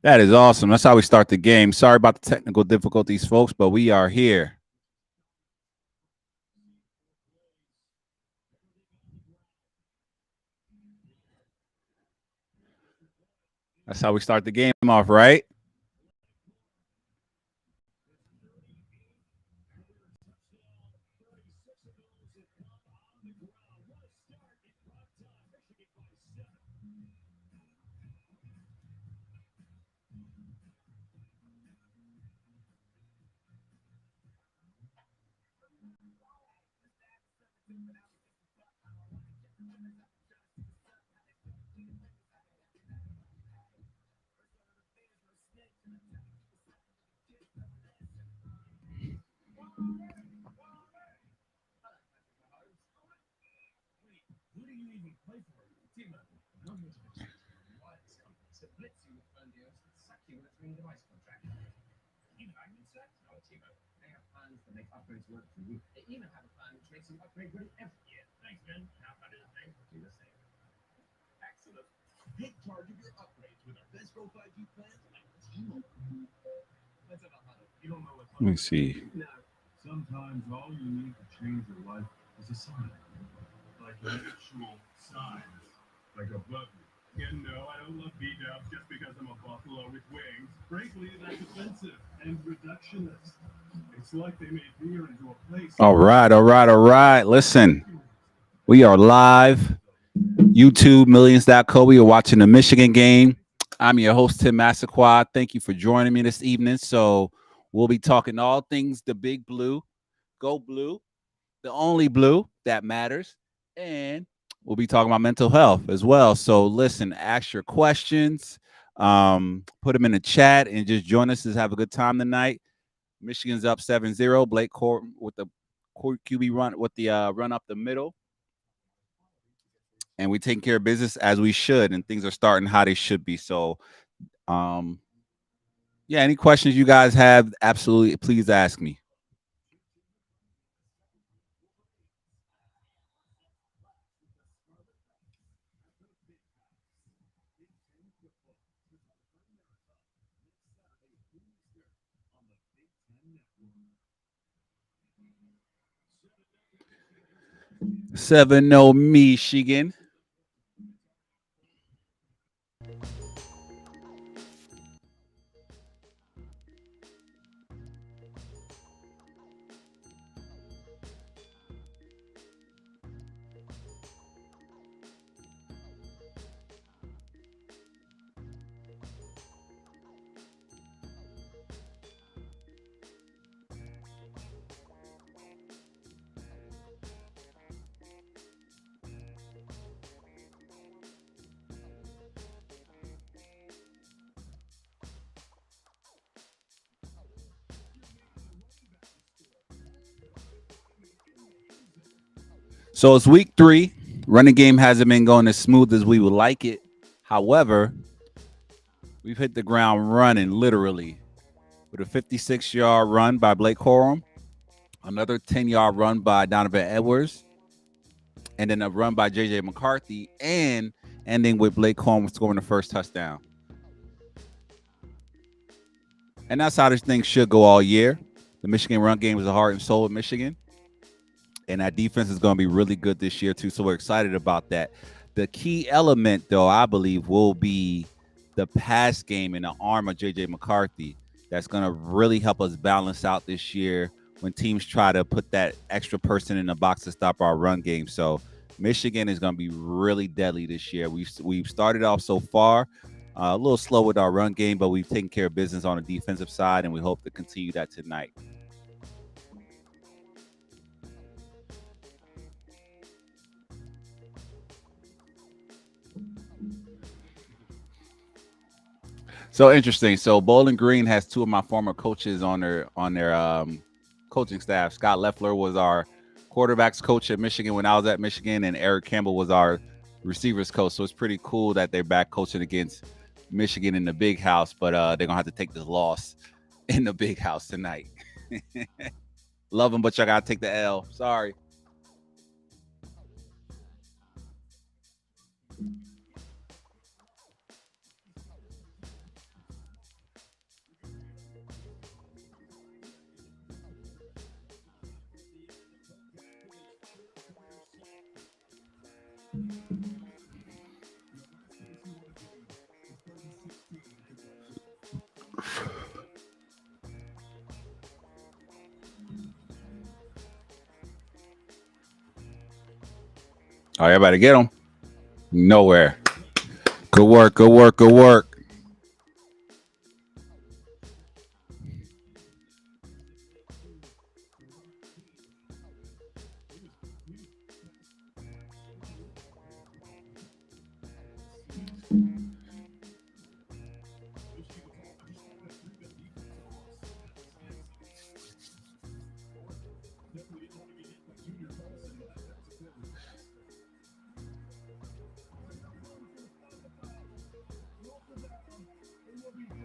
That is awesome. That's how we start the game. Sorry about the technical difficulties, folks, but we are here. That's how we start the game off, right? Let me see. Sometimes all you need to change your life is a sign, like an actual sign, like a button. And no, I don't love B-dubs just because I'm a buffalo with wings. Frankly, that's offensive and reductionist. It's like they made beer into a place. All right, all right, all right. Listen, we are live. YouTube Millions.co. We are watching the Michigan game. I'm your host, Tim Massaquoi. Thank you for joining me this evening. So we'll be talking all things the big blue, go blue, the only blue that matters. And we'll be talking about mental health as well. So listen, ask your questions, put them in the chat, and just join us to have a good time tonight. Michigan's up 7-0. Blake Corum with the QB run with the run up the middle. And we're taking care of business as we should, and things are starting how they should be. So, yeah, any questions you guys have, absolutely, please ask me. Seven, no Michigan. So it's week 3. Running game hasn't been going as smooth as we would like it. However, we've hit the ground running literally with a 56-yard run by Blake Corum, another 10-yard run by Donovan Edwards, and then a run by J.J. McCarthy, and ending with Blake Corum scoring the first touchdown. And that's how this thing should go all year. The Michigan run game is the heart and soul of Michigan. And that defense is going to be really good this year, too. So we're excited about that. The key element, though, I believe, will be the pass game and the arm of J.J. McCarthy. That's going to really help us balance out this year when teams try to put that extra person in the box to stop our run game. So Michigan is going to be really deadly this year. We've started off so far a little slow with our run game, but we've taken care of business on the defensive side, and we hope to continue that tonight. So interesting. So Bowling Green has 2 of my former coaches on their coaching staff. Scott Leffler was our quarterbacks coach at Michigan when I was at Michigan, and Eric Campbell was our receivers coach. So it's pretty cool that they're back coaching against Michigan in the big house, but they're gonna have to take this loss in the big house tonight. Love them, but y'all gotta take the L. Sorry. All right, everybody get them. Nowhere. Good work, good work, good work.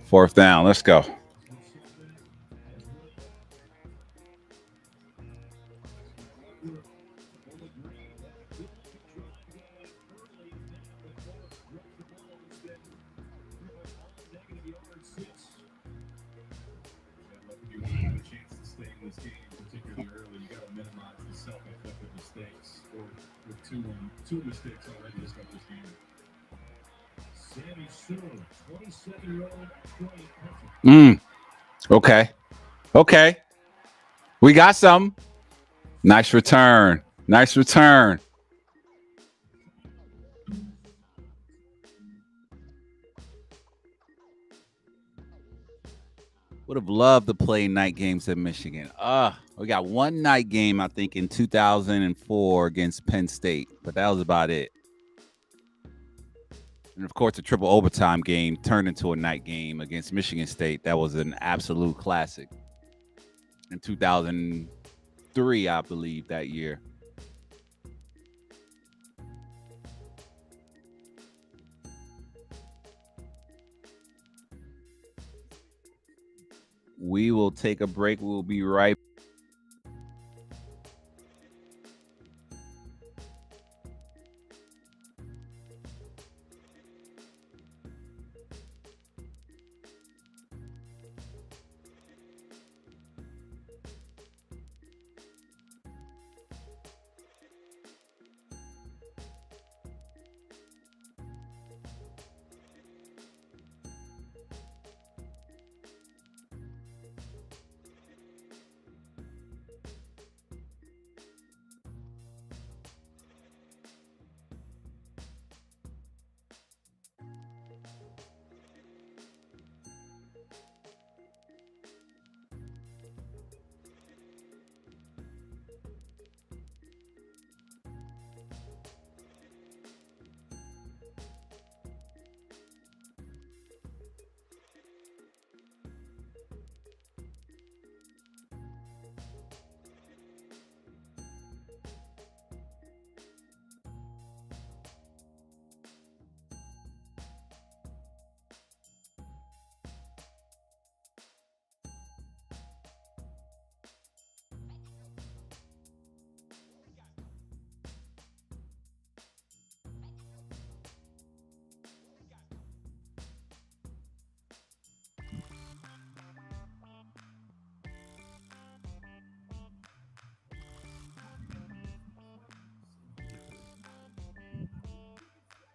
Fourth down. Let's go. Two mistakes already to start this game. Sammy Sue, 27-year-old. Okay. Okay. We got some. Nice return. Nice return. Would have loved to play night games at Michigan. We got one night game, I think, in 2004 against Penn State, but that was about it. And of course, the triple overtime game turned into a night game against Michigan State. That was an absolute classic in 2003, I believe, that year. We will take a break. We'll be right back.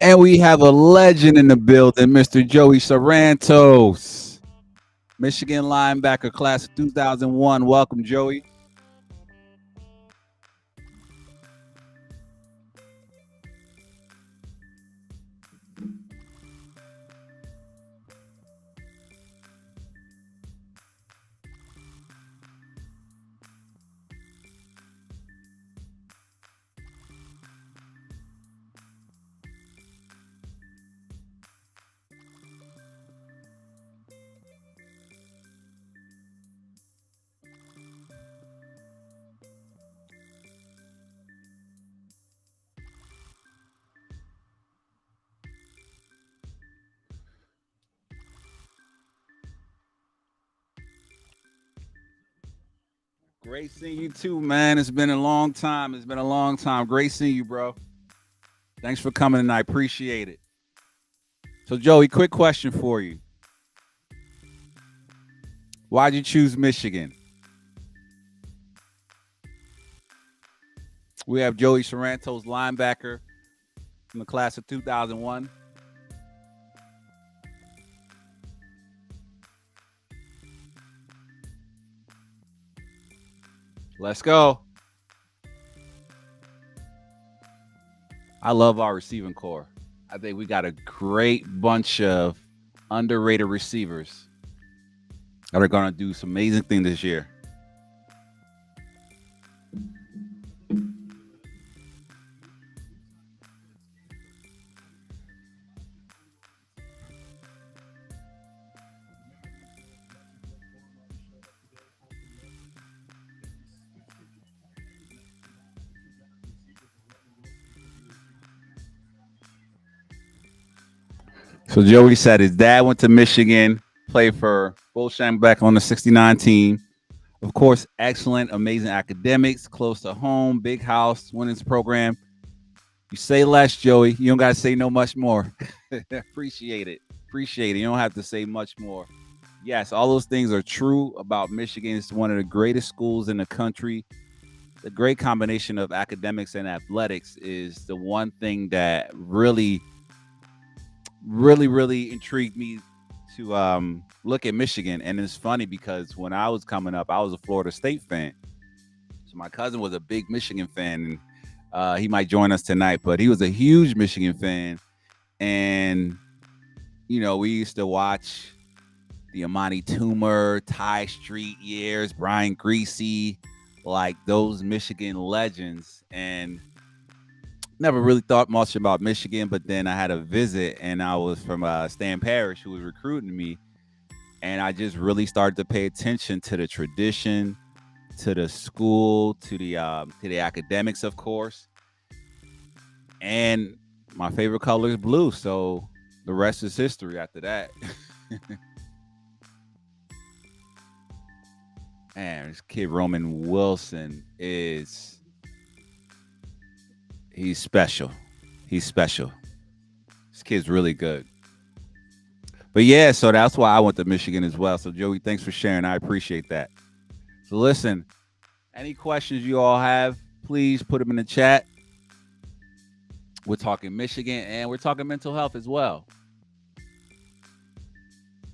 And we have a legend in the building, Mr. Joey Sarantos, Michigan linebacker, class of 2001. Welcome, Joey. Great seeing you too, man. It's been a long time. It's been a long time. Great seeing you, bro. Thanks for coming tonight. Appreciate it. So, Joey, quick question for you. Why'd you choose Michigan? We have Joey Sarantos, linebacker, from the class of 2001. Let's go. I love our receiving core. I think we got a great bunch of underrated receivers that are going to do some amazing things this year. So Joey said his dad went to Michigan, played for Bo Schembechler on the 69 team. Of course, excellent, amazing academics, close to home, big house, winnings program. You say less, Joey. You don't got to say no much more. Appreciate it. Appreciate it. You don't have to say much more. Yes, all those things are true about Michigan. It's one of the greatest schools in the country. The great combination of academics and athletics is the one thing that really intrigued me to look at Michigan. And it's funny because when I was coming up, I was a Florida State fan. So my cousin was a big Michigan fan, and he might join us tonight, but he was a huge Michigan fan. And, you know, we used to watch the Amani Toomer, Ty Street years, Brian Greasy, like those Michigan legends. And never really thought much about Michigan, but then I had a visit, and I was from Stan Parrish, who was recruiting me, and I just really started to pay attention to the tradition, to the school, to the academics, of course. And my favorite color is blue, so the rest is history after that. Man, this kid Roman Wilson he's special. He's special. This kid's really good. But yeah, so that's why I went to Michigan as well. So Joey, thanks for sharing. I appreciate that. So listen, any questions you all have, please put them in the chat. We're talking Michigan and we're talking mental health as well.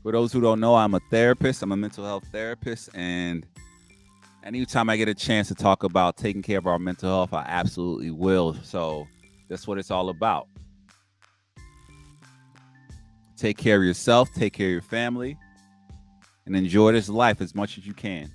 For those who don't know, I'm a therapist. I'm a mental health therapist. And anytime I get a chance to talk about taking care of our mental health, I absolutely will. So that's what it's all about. Take care of yourself, take care of your family, and enjoy this life as much as you can.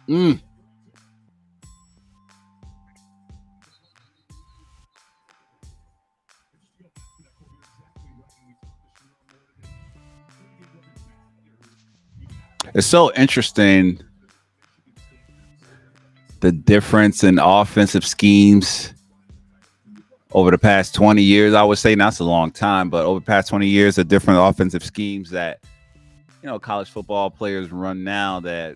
Mm. It's so interesting, the difference in offensive schemes over the past 20 years. I would say that's a long time, but over the past 20 years, the different offensive schemes that, you know, college football players run now. That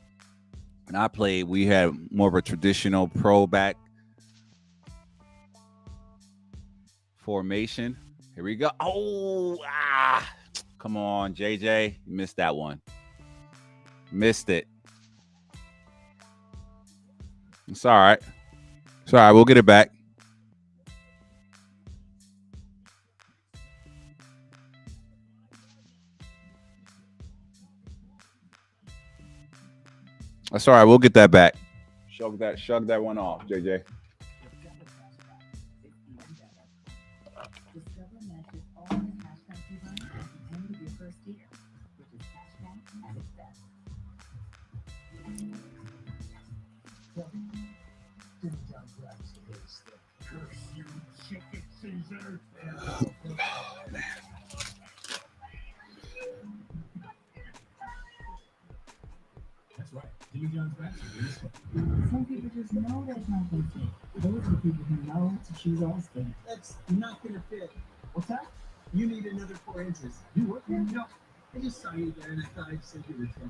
when I played, we had more of a traditional pro back formation. Here we go. Come on, JJ. You missed that one. Missed it. It's all right. It's all right. We'll get it back. That's all right. We'll get that back. Shrug that one off, JJ. That's right. Jimmy John's Rhapsody. Some people just know that's not going to fit. Those are the people who know to choose all skins. That's not going to fit. What's that? You need another 4 inches. You work here? No. I just saw you there and I thought I'd send you the trouble.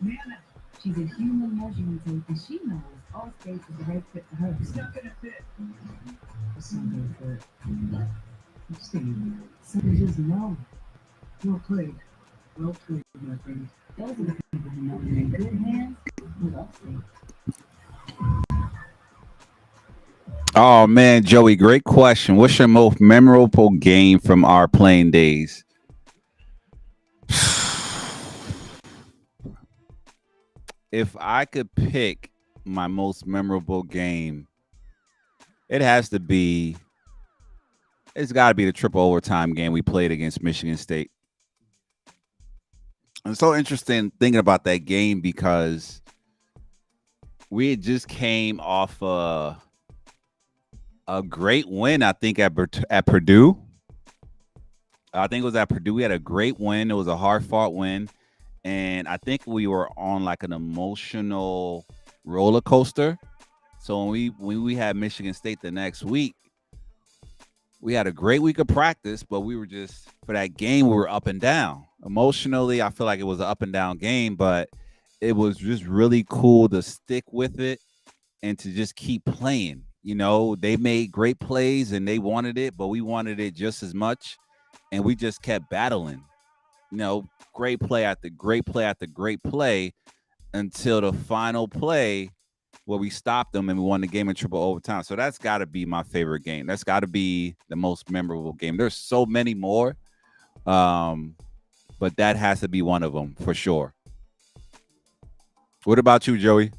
Nana, she's a human measuring tape and she knows all space is the right fit for her. It's not gonna fit. It's not gonna fit. I'm saying, some just know. Well played. Well played, my friend. Those are the people who know you're in good hands with upstate. Oh man, Joey, great question. What's your most memorable game from our playing days? If I could pick my most memorable game, it has to be. It's got to be the triple overtime game we played against Michigan State. It's so interesting thinking about that game because we had just came off a great win, I think, at Purdue. I think it was at Purdue. We had a great win. It was a hard fought win. And I think we were on like an emotional roller coaster. So when we had Michigan State the next week, we had a great week of practice, but we were just for that game, we were up and down. Emotionally, I feel like it was an up and down game, but it was just really cool to stick with it and to just keep playing. You know, they made great plays and they wanted it, but we wanted it just as much. And we just kept battling. You know, great play after great play after great play until the final play where we stopped them and we won the game in triple overtime. So that's got to be my favorite game. That's got to be the most memorable game. There's so many more, but that has to be one of them for sure. What about you, Joey?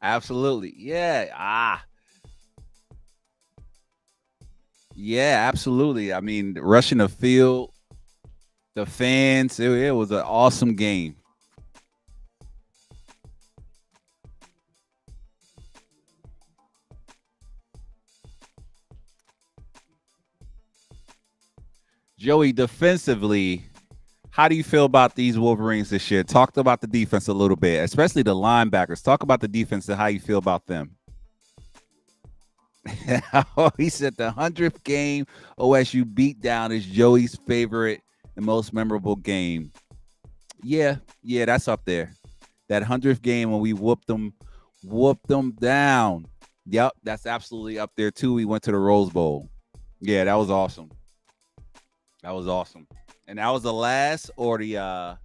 Absolutely. Yeah. Yeah, absolutely. I mean, rushing the field, the fans, it was an awesome game. Joey, defensively, how do you feel about these Wolverines this year? Talk about the defense a little bit, especially the linebackers. Talk about the defense and how you feel about them. He said the 100th game OSU beatdown is Joey's favorite and most memorable game. Yeah, that's up there. That 100th game when we whooped them down. Yep, that's absolutely up there too. We went to the Rose Bowl. Yeah, that was awesome. That was awesome. And that was the last or the that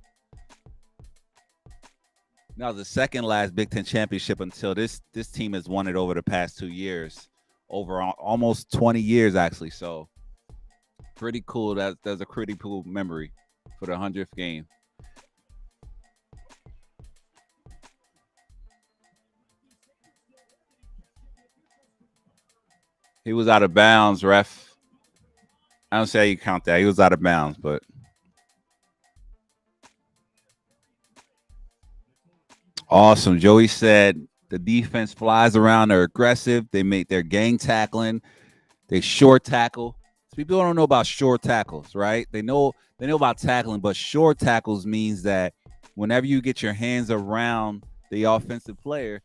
was the second last Big Ten championship until this team has won it over the past 2 years, over almost 20 years actually. So pretty cool. That's a pretty cool memory for the 100th game. He was out of bounds, ref. I don't say how you count that. He was out of bounds, but awesome. Joey said the defense flies around. They're aggressive. They make their gang tackling. They short tackle. People don't know about short tackles, right? They know about tackling, but short tackles means that whenever you get your hands around the offensive player,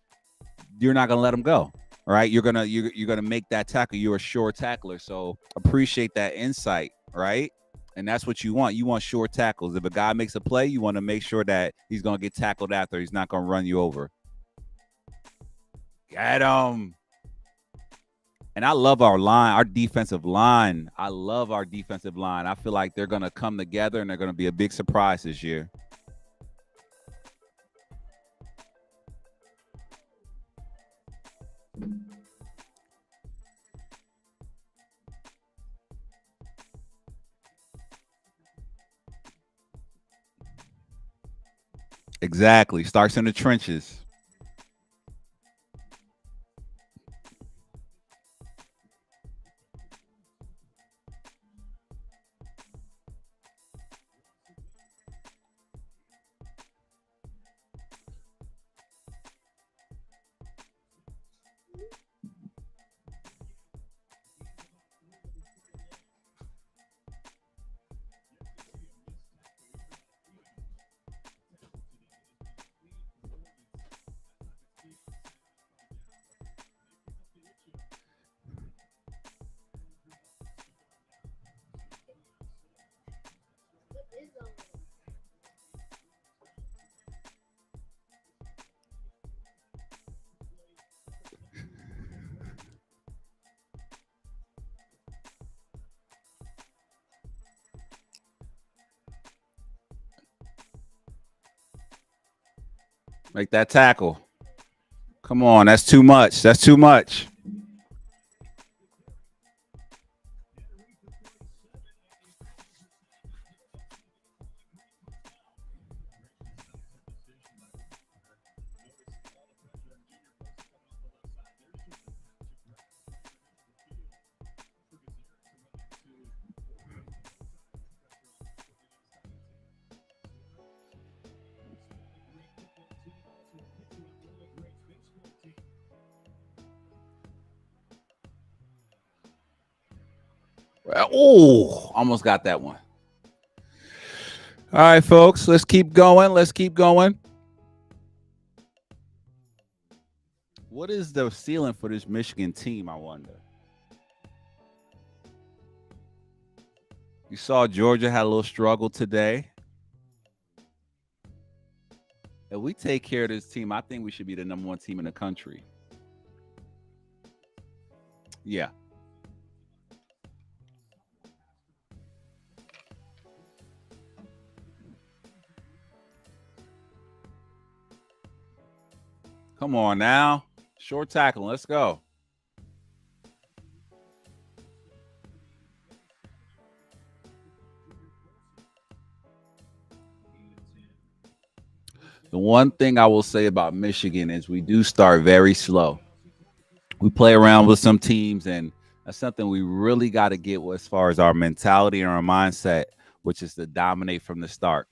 you're not gonna let them go. Right? You're gonna make that tackle. You're a short tackler. So appreciate that insight, right? And that's what you want. You want short tackles. If a guy makes a play, you want to make sure that he's gonna get tackled after. He's not gonna run you over. Get him. And I love our line, our defensive line. I love our defensive line. I feel like they're going to come together and they're going to be a big surprise this year. Exactly. Starts in the trenches. Make that tackle. Come on, that's too much. That's too much. Oh, almost got that one. All right, folks, let's keep going. Let's keep going. What is the ceiling for this Michigan team, I wonder? You saw Georgia had a little struggle today. If we take care of this team, I think we should be the number one team in the country. Yeah. Come on now. Short tackle. Let's go. The one thing I will say about Michigan is we do start very slow. We play around with some teams, and that's something we really got to get as far as our mentality and our mindset, which is to dominate from the start.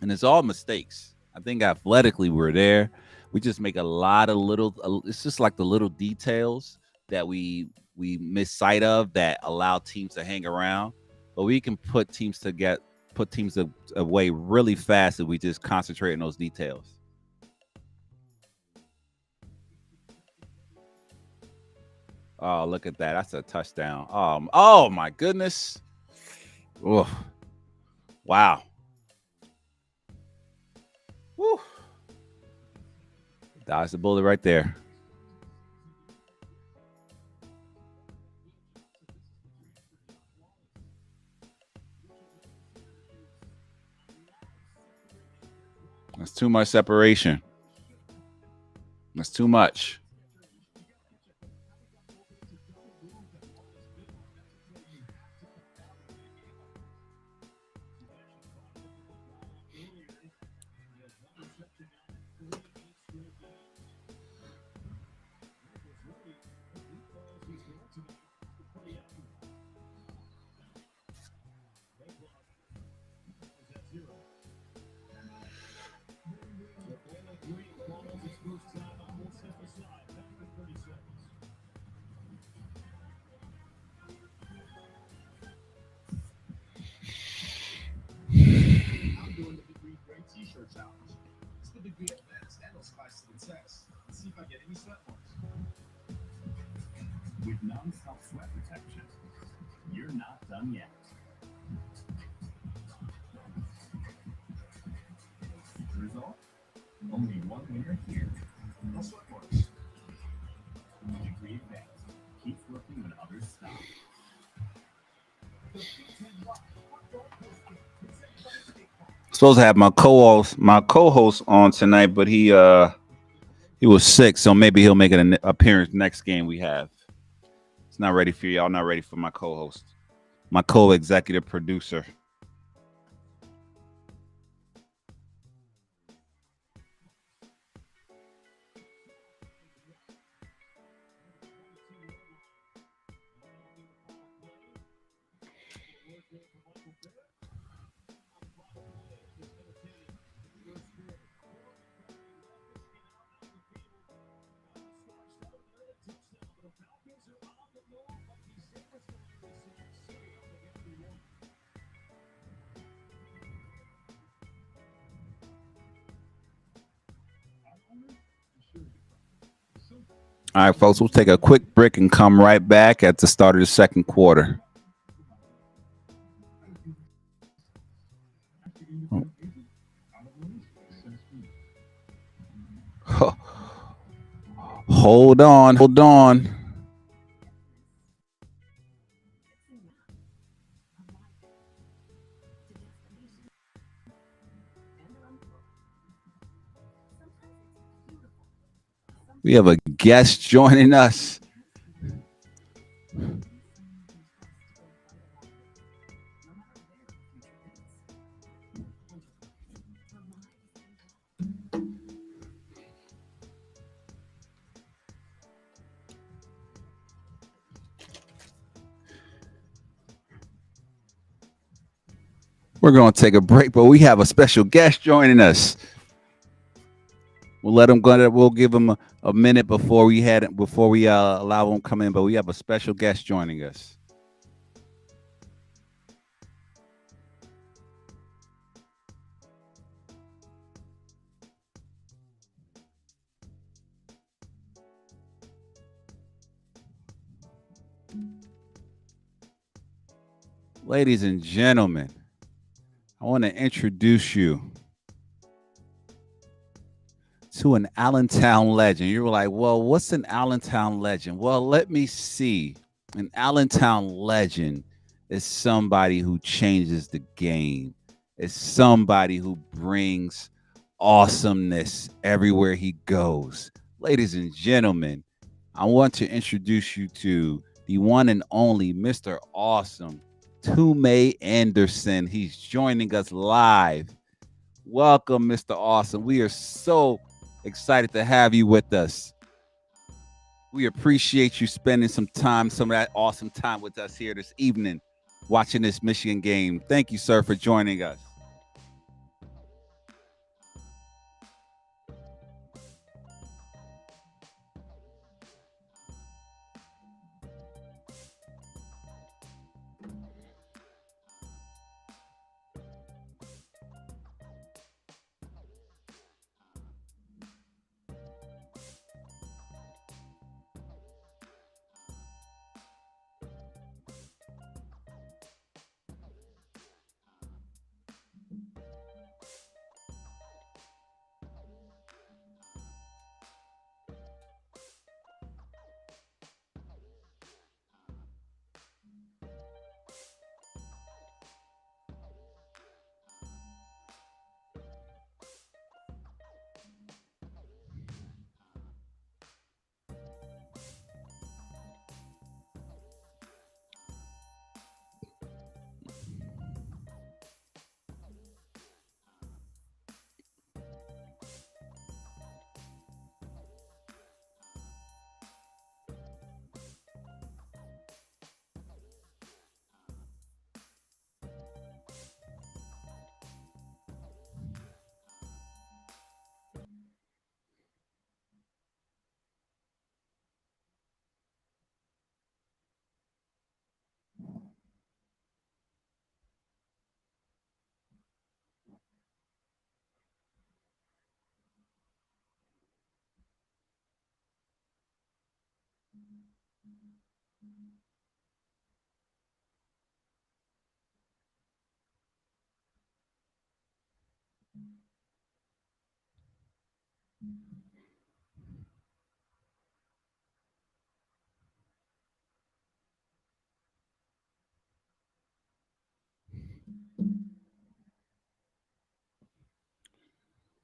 And it's all mistakes. I think athletically we're there. We just make a lot of little. It's just like the little details that we miss sight of that allow teams to hang around. But we can put teams away really fast if we just concentrate on those details. Oh, look at that. That's a touchdown. Oh my goodness. Ooh. Wow. Woo. Dodge the bullet right there. That's too much separation. That's too much. With non-stop sweat protection, you're not done yet. The result? Only one winner here. No Sweatworks. Degree advanced. Keeps working when others stop. Supposed to have my co-host on tonight, but he was sick, so maybe he'll make an appearance next game we have. It's not ready for y'all. Not ready for my co-host, my co-executive producer. All right, folks, we'll take a quick break and come right back at the start of the second quarter. Hold on, hold on. We have a guest joining us. We're going to take a break, but we have a special guest joining us. We'll let him go. We'll give him a minute before we allow him to come in. But we have a special guest joining us. Ladies and gentlemen, I want to introduce you to an Allentown legend. You were like, well, what's an Allentown legend? Well, let me see. An Allentown legend is somebody who changes the game. It's somebody who brings awesomeness everywhere he goes. Ladies and gentlemen, I want to introduce you to the one and only Mr. Awesome, Tume Anderson. He's joining us live. Welcome, Mr. Awesome. We are so excited to have you with us. We appreciate you spending some of that awesome time with us here this evening, watching this Michigan game. Thank you, sir, for joining us.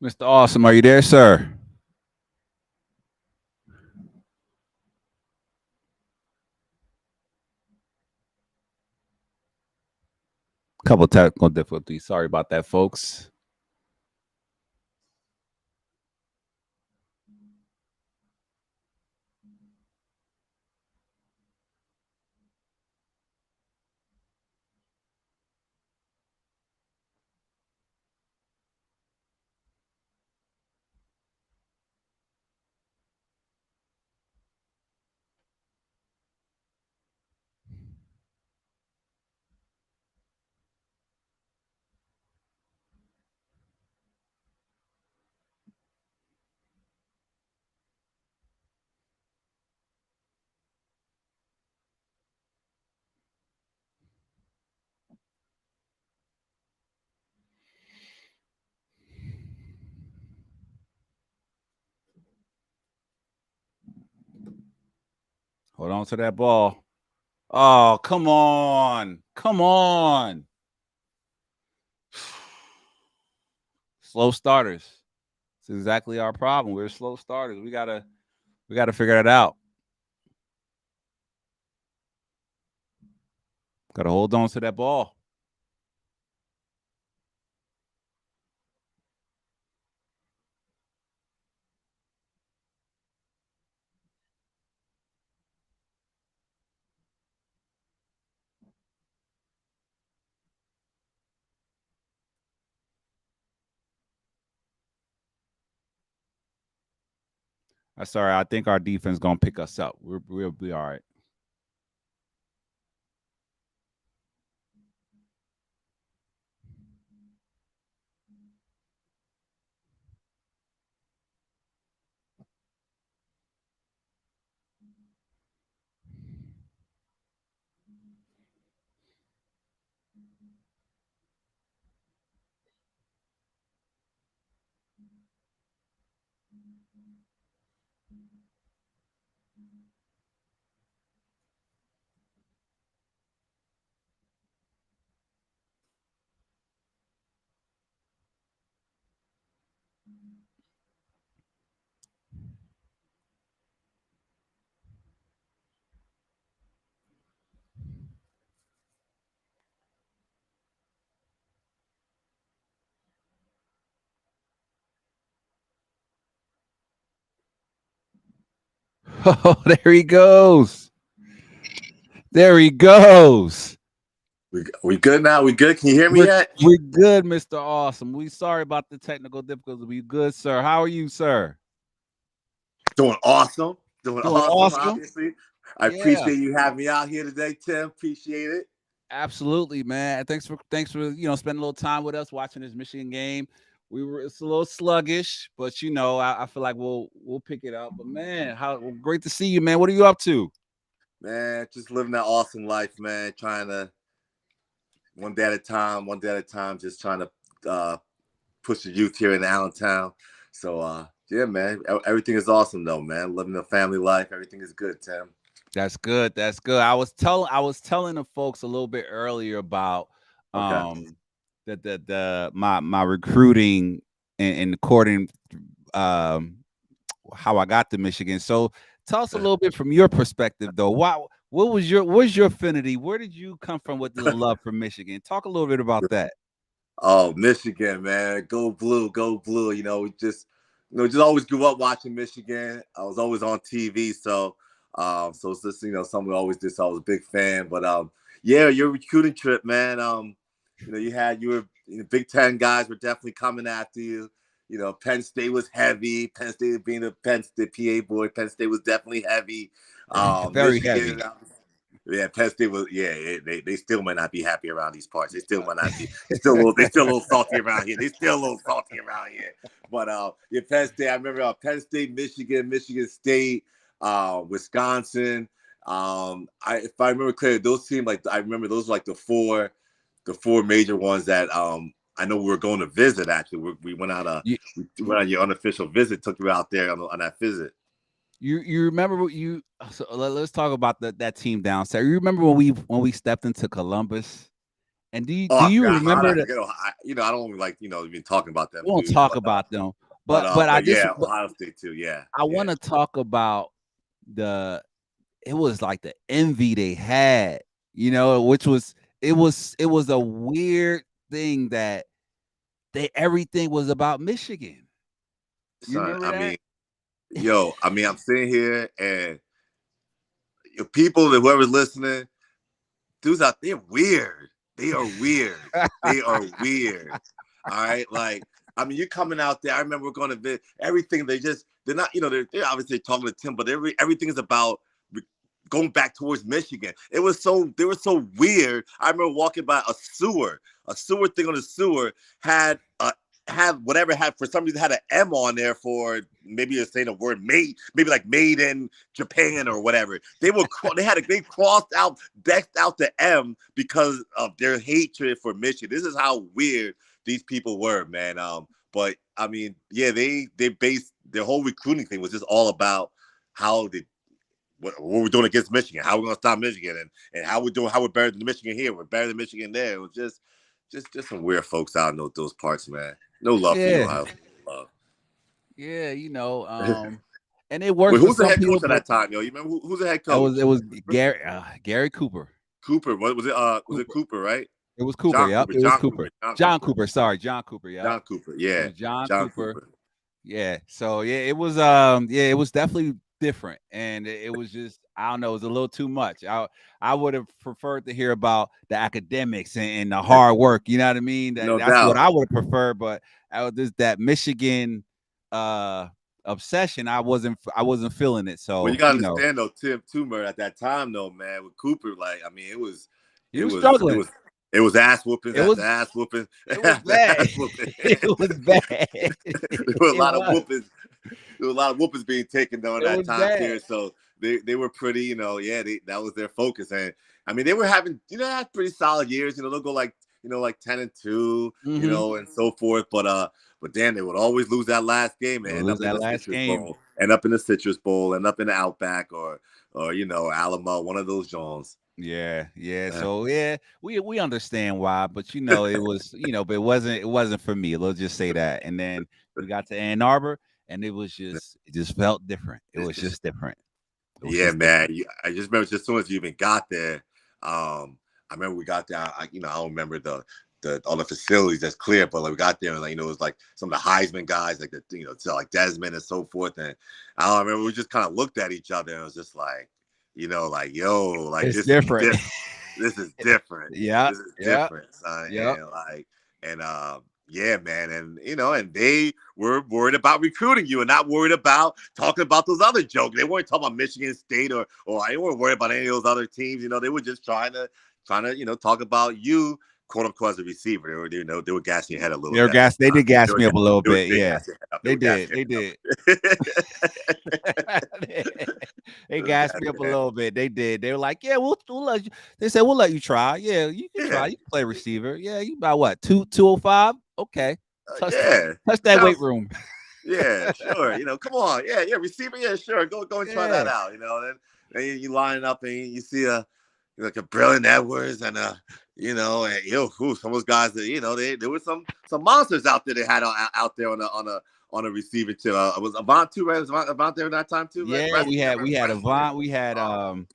Mr. Awesome, are you there, sir? Couple technical difficulties. Sorry about that, folks. Hold on to that ball. Oh, come on. Come on. Slow starters. It's exactly our problem. We're slow starters. We gotta figure that out. Gotta hold on to that ball. That's all right. I think our defense gonna pick us up. We'll be all right. Oh, there he goes. There he goes. We good now? We good? Can you hear me We're, yet? we're good, Mr. Awesome. We sorry about the technical difficulties. We good, sir. How are you, sir? Doing awesome. Doing Doing awesome, awesome. obviously. I Yeah. appreciate you having me out here today, Tim. Appreciate it. Absolutely, man. Thanks for spending a little time with us watching this Michigan game. It's a little sluggish, but I feel like we'll pick it up. But man, great to see you, man. What are you up to? Man, just living that awesome life, man. Trying to one day at a time, just trying to push the youth here in Allentown. So yeah, man. Everything is awesome though, man. Living a family life. Everything is good, Tim. That's good. That's good. I was telling the folks a little bit earlier about Okay. my recruiting and courting how I got to Michigan. So tell us a little bit from your perspective though. What's your affinity? Where did you come from with the love for Michigan? Talk a little bit about that. Oh, Michigan, man. Go blue, go blue. We just always grew up watching Michigan. I was always on TV. So it's just, something we always did. So I was a big fan. But yeah, your recruiting trip, man. Big Ten guys were definitely coming after you. Penn State was heavy. Penn State being a Penn State PA boy, Penn State was definitely heavy. Very heavy. Michigan, yeah, Penn State was. Yeah, they still might not be happy around these parts. They still might not be. They still a little salty around here. They still a little salty around here. But yeah, Penn State. I remember Penn State, Michigan State, Wisconsin. If I remember clearly, those teams I remember those were like the four major ones that I know we were going to visit. Actually, we went on we went on your unofficial visit. Took you out there on that visit. You remember what you? So let's talk about that team downstairs. You remember when we stepped into Columbus? And do Oh, you God, how did remember I that? forget? I don't like even talking about them We won't dudes, talk but about them, but but I but just yeah, Ohio State too. Yeah, I yeah. want to talk about the. It was like the envy they had, which was it was a weird thing that everything was about Michigan. You Son, remember that? I'm sitting here and people that whoever's listening, dudes out there weird. They are weird. They are weird. All right, you're coming out there. I remember going to visit everything. They're not, they're obviously talking to Tim, but everything is about going back towards Michigan. They were so weird. I remember walking by a sewer thing on the sewer had for some reason had an M on there for maybe you're saying the word made, maybe like made in Japan or whatever. They crossed out, decked out the M because of their hatred for Michigan. This is how weird these people were, man. But I mean, yeah, they based their whole recruiting thing was just all about how what we're doing against Michigan, how we're gonna stop Michigan, and how we're better than Michigan here, we're better than Michigan there. It was just some weird folks out in those parts, man. No love for you, Yeah, Ohio State. Love. yeah, and it worked Wait, for who's the some head people, coach at but that time, yo? You remember who's the head it was coach? it was Gary Cooper. Cooper. What was it? Was it Cooper. Cooper, right? It was Cooper. John Yep, Cooper. it was John Cooper. Cooper. John Cooper. Sorry, John Cooper. Yep, John Cooper. it Yeah. was John John Cooper. Cooper. Yeah. So yeah, it was it was definitely different, and it was just, I don't know, it was a little too much. I would have preferred to hear about the academics and the hard work. You know what I mean? No That's what doubt. I would have preferred. But that Michigan obsession, I wasn't feeling it. So Well, you gotta understand though, Tim Toomer at that time though, man, with Cooper, like I mean, he was struggling. It was ass whooping. It was ass whooping. It was bad. It was bad. There were a lot of whoopings. There were a lot of whoopings being taken during that time period. So they were pretty, you know, that was their focus. And I mean, they were having, had pretty solid years. They'll go like 10-2, and so forth. But damn, they would always lose that last game and end up in the Citrus Bowl, end up in the Citrus Bowl, end up in the Outback or Alamo, one of those Jones. Yeah. So yeah, we understand why, but it was, but it wasn't for me. Let's just say that. And then we got to Ann Arbor, and it just felt different. It was just different. Yeah, man. I just remember as soon as you even got there. I remember we got there. I don't remember all the facilities that's clear, but like we got there and it was like some of the Heisman guys, like like Desmond and so forth. And I remember we just kind of looked at each other and it was just like, like, yo, like it's this different. This is different. Yeah. This is different, son. Yeah. Yeah, man. And, and they were worried about recruiting you and not worried about talking about those other jokes. They weren't talking about Michigan State or they weren't worried about any of those other teams. They were just trying to talk about you, quote unquote, as a receiver. They were gassing your head a little bit. They did gas me up a little bit. Yeah. They did. They gassed me up a little bit. They did. They were like, yeah, we'll let you. They said, we'll let you try. Yeah, you can try. You can play receiver. Yeah, you about what? 205? Okay. Touch that weight room. Yeah, sure. Come on. Yeah, receiver. Yeah, sure. Go and try that out. Then you line it up and you see like a Brilliant Edwards and some of those guys that there were some monsters out there they had out there on a receiving too. Was Avant too, right? Was Avant there at that time too? Yeah, right? we had Avant, we had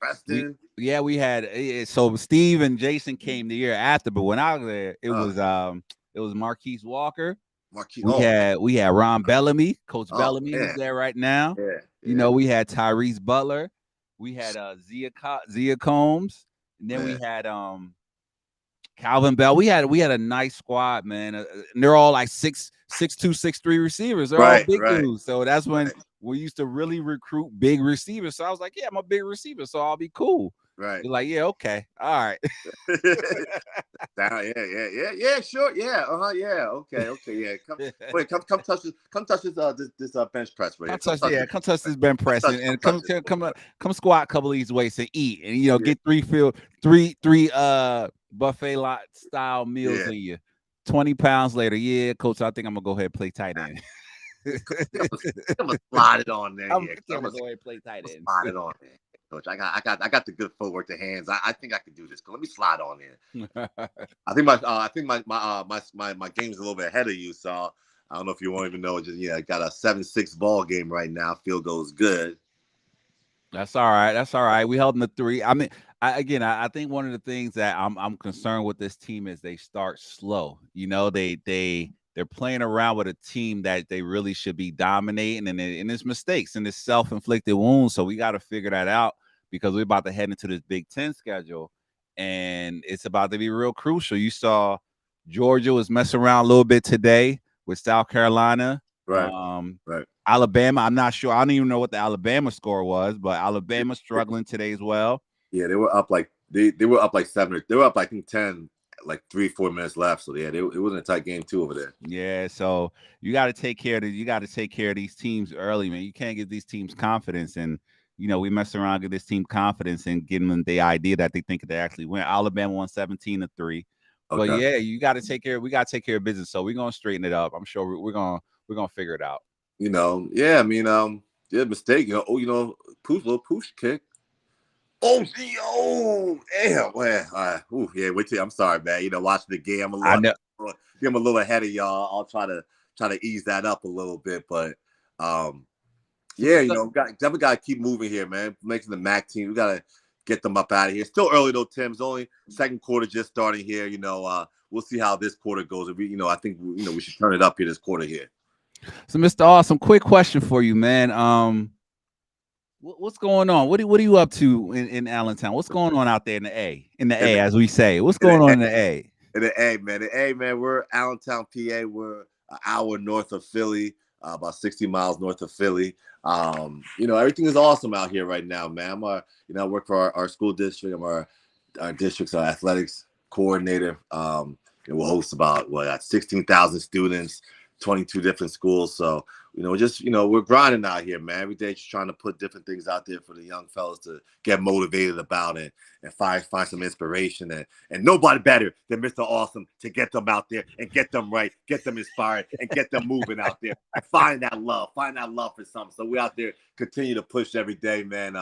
Preston. We had so Steve and Jason came the year after, but when I was there, it was Marquise Walker. We had Ron Bellamy, Coach Bellamy was there right now. Yeah. We had Tyrese Butler, we had Zia Combs, and then we had Calvin Bell. We had a nice squad, man. And they're all like 6'2", 6'3" receivers. They're all big dudes. So that's when we used to really recruit big receivers. So I was like, yeah, I'm a big receiver, so I'll be cool. Right. You're like, yeah, okay, all right. Yeah, sure, yeah, yeah, okay, yeah. Come touch this bench press, right? Come touch this bench press and come squat a couple of these weights and eat, and get three buffet lot style meals in you. 20 pounds later, yeah, coach, I think I'm gonna go ahead and play tight end. I'm gonna slide it on there. I'm gonna go ahead and play tight end. Slide it on there. Coach, I got the good footwork, the hands. I think I can do this. Let me slide on there. I think my game's a little bit ahead of you, so I don't know if you won't even know. Just I got a 7-6 ball game right now. Field goal's good. That's all right. We held them to 3. I mean, I think one of the things that I'm concerned with this team is they start slow. They're playing around with a team that they really should be dominating, and it's mistakes and it's self-inflicted wounds. So we got to figure that out because we're about to head into this Big Ten schedule, and it's about to be real crucial. You saw Georgia was messing around a little bit today with South Carolina. Right. Alabama, I'm not sure. I don't even know what the Alabama score was, but Alabama's struggling today as well. Yeah, they were up like they were up like 7. They were up, I think, 10. Like 3-4 minutes left, so yeah, it wasn't a tight game too over there. Yeah, so you got to take care of these teams early, man. You can't give these teams confidence, and we mess around, give this team confidence, and give them the idea that they think they actually win. Alabama won 17-3, but yeah, you got to take care. We got to take care of business, so we're gonna straighten it up. I'm sure we're gonna figure it out. Yeah, I mean, mistake. Little pooch kick. Damn, well, wait till I'm sorry, man. Watching the game, I know. I'm a little ahead of y'all. I'll try to ease that up a little bit, but yeah, definitely got to keep moving here, man. Making the MAC team, we got to get them up out of here. Still early though, Tim. It's only second quarter just starting here. We'll see how this quarter goes. I think we should turn it up here this quarter here. So, Mr. Awesome, quick question for you, man. What's going on? What are you up to in Allentown? What's going on out there in the A? In the A, as we say. What's going on in the A? In the A, man. The A, man. We're Allentown, PA. We're an hour north of Philly, about 60 miles north of Philly. Everything is awesome out here right now, man. I work for our school district. I'm our district's athletics coordinator. We'll host about 16,000 students, 22 different schools. So, we're grinding out here, man. Every day just trying to put different things out there for the young fellas to get motivated about it and find some inspiration. And nobody better than Mr. Awesome to get them out there and get them right, get them inspired, and get them moving out there. And find that love for something. So we out there continue to push every day, man.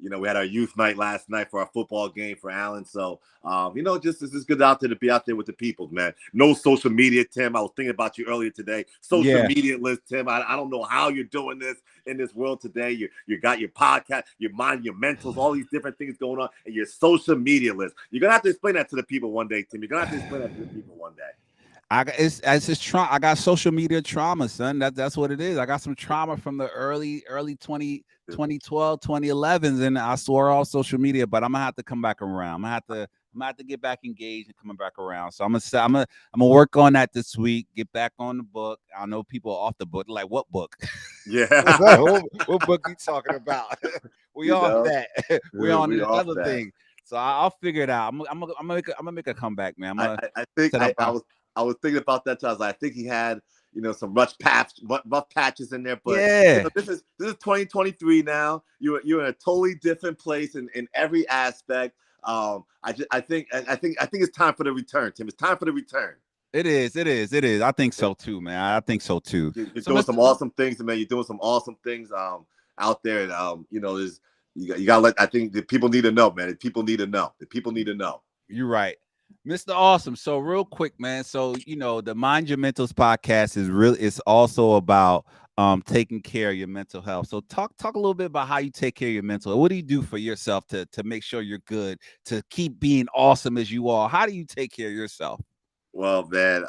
We had our youth night last night for our football game for Allen. So, it's just good out there to be out there with the people, man. No social media, Tim. I was thinking about you earlier today. Social media list, Tim. I don't know how you're doing this in this world today. You got your podcast, your mind, your mentals, all these different things going on, and your social media list. You're going to have to explain that to the people one day, Tim. You're going to have to explain that to the people one day. I got social media trauma, son. That's what it is. I got some trauma from the early 2012, 2011s, and I swore off social media. But I'm gonna have to come back around. I'm gonna have to get back engaged and coming back around. So I'm gonna work on that this week. Get back on the book. I know people are off the book. Like, what book? Yeah. what book you talking about? We off that. We on the other thing. So I'll figure it out. I'm gonna make a comeback, man. I was thinking about that too. I was like, I think he had, some rough patches in there, but this is 2023 now. You're in a totally different place in every aspect. I think it's time for the return, Tim. It's time for the return. It is. I think so too, man. I think so too. You're doing some awesome things, man. You're doing some awesome things out there, and you gotta let. I think the people need to know, man. The people need to know. You're right. Mr. Awesome. So real quick, man. So, the Mind Your Mentals podcast is also about taking care of your mental health. So talk a little bit about how you take care of your mental health. What do you do for yourself to make sure you're good, to keep being awesome as you are? How do you take care of yourself? Well, man,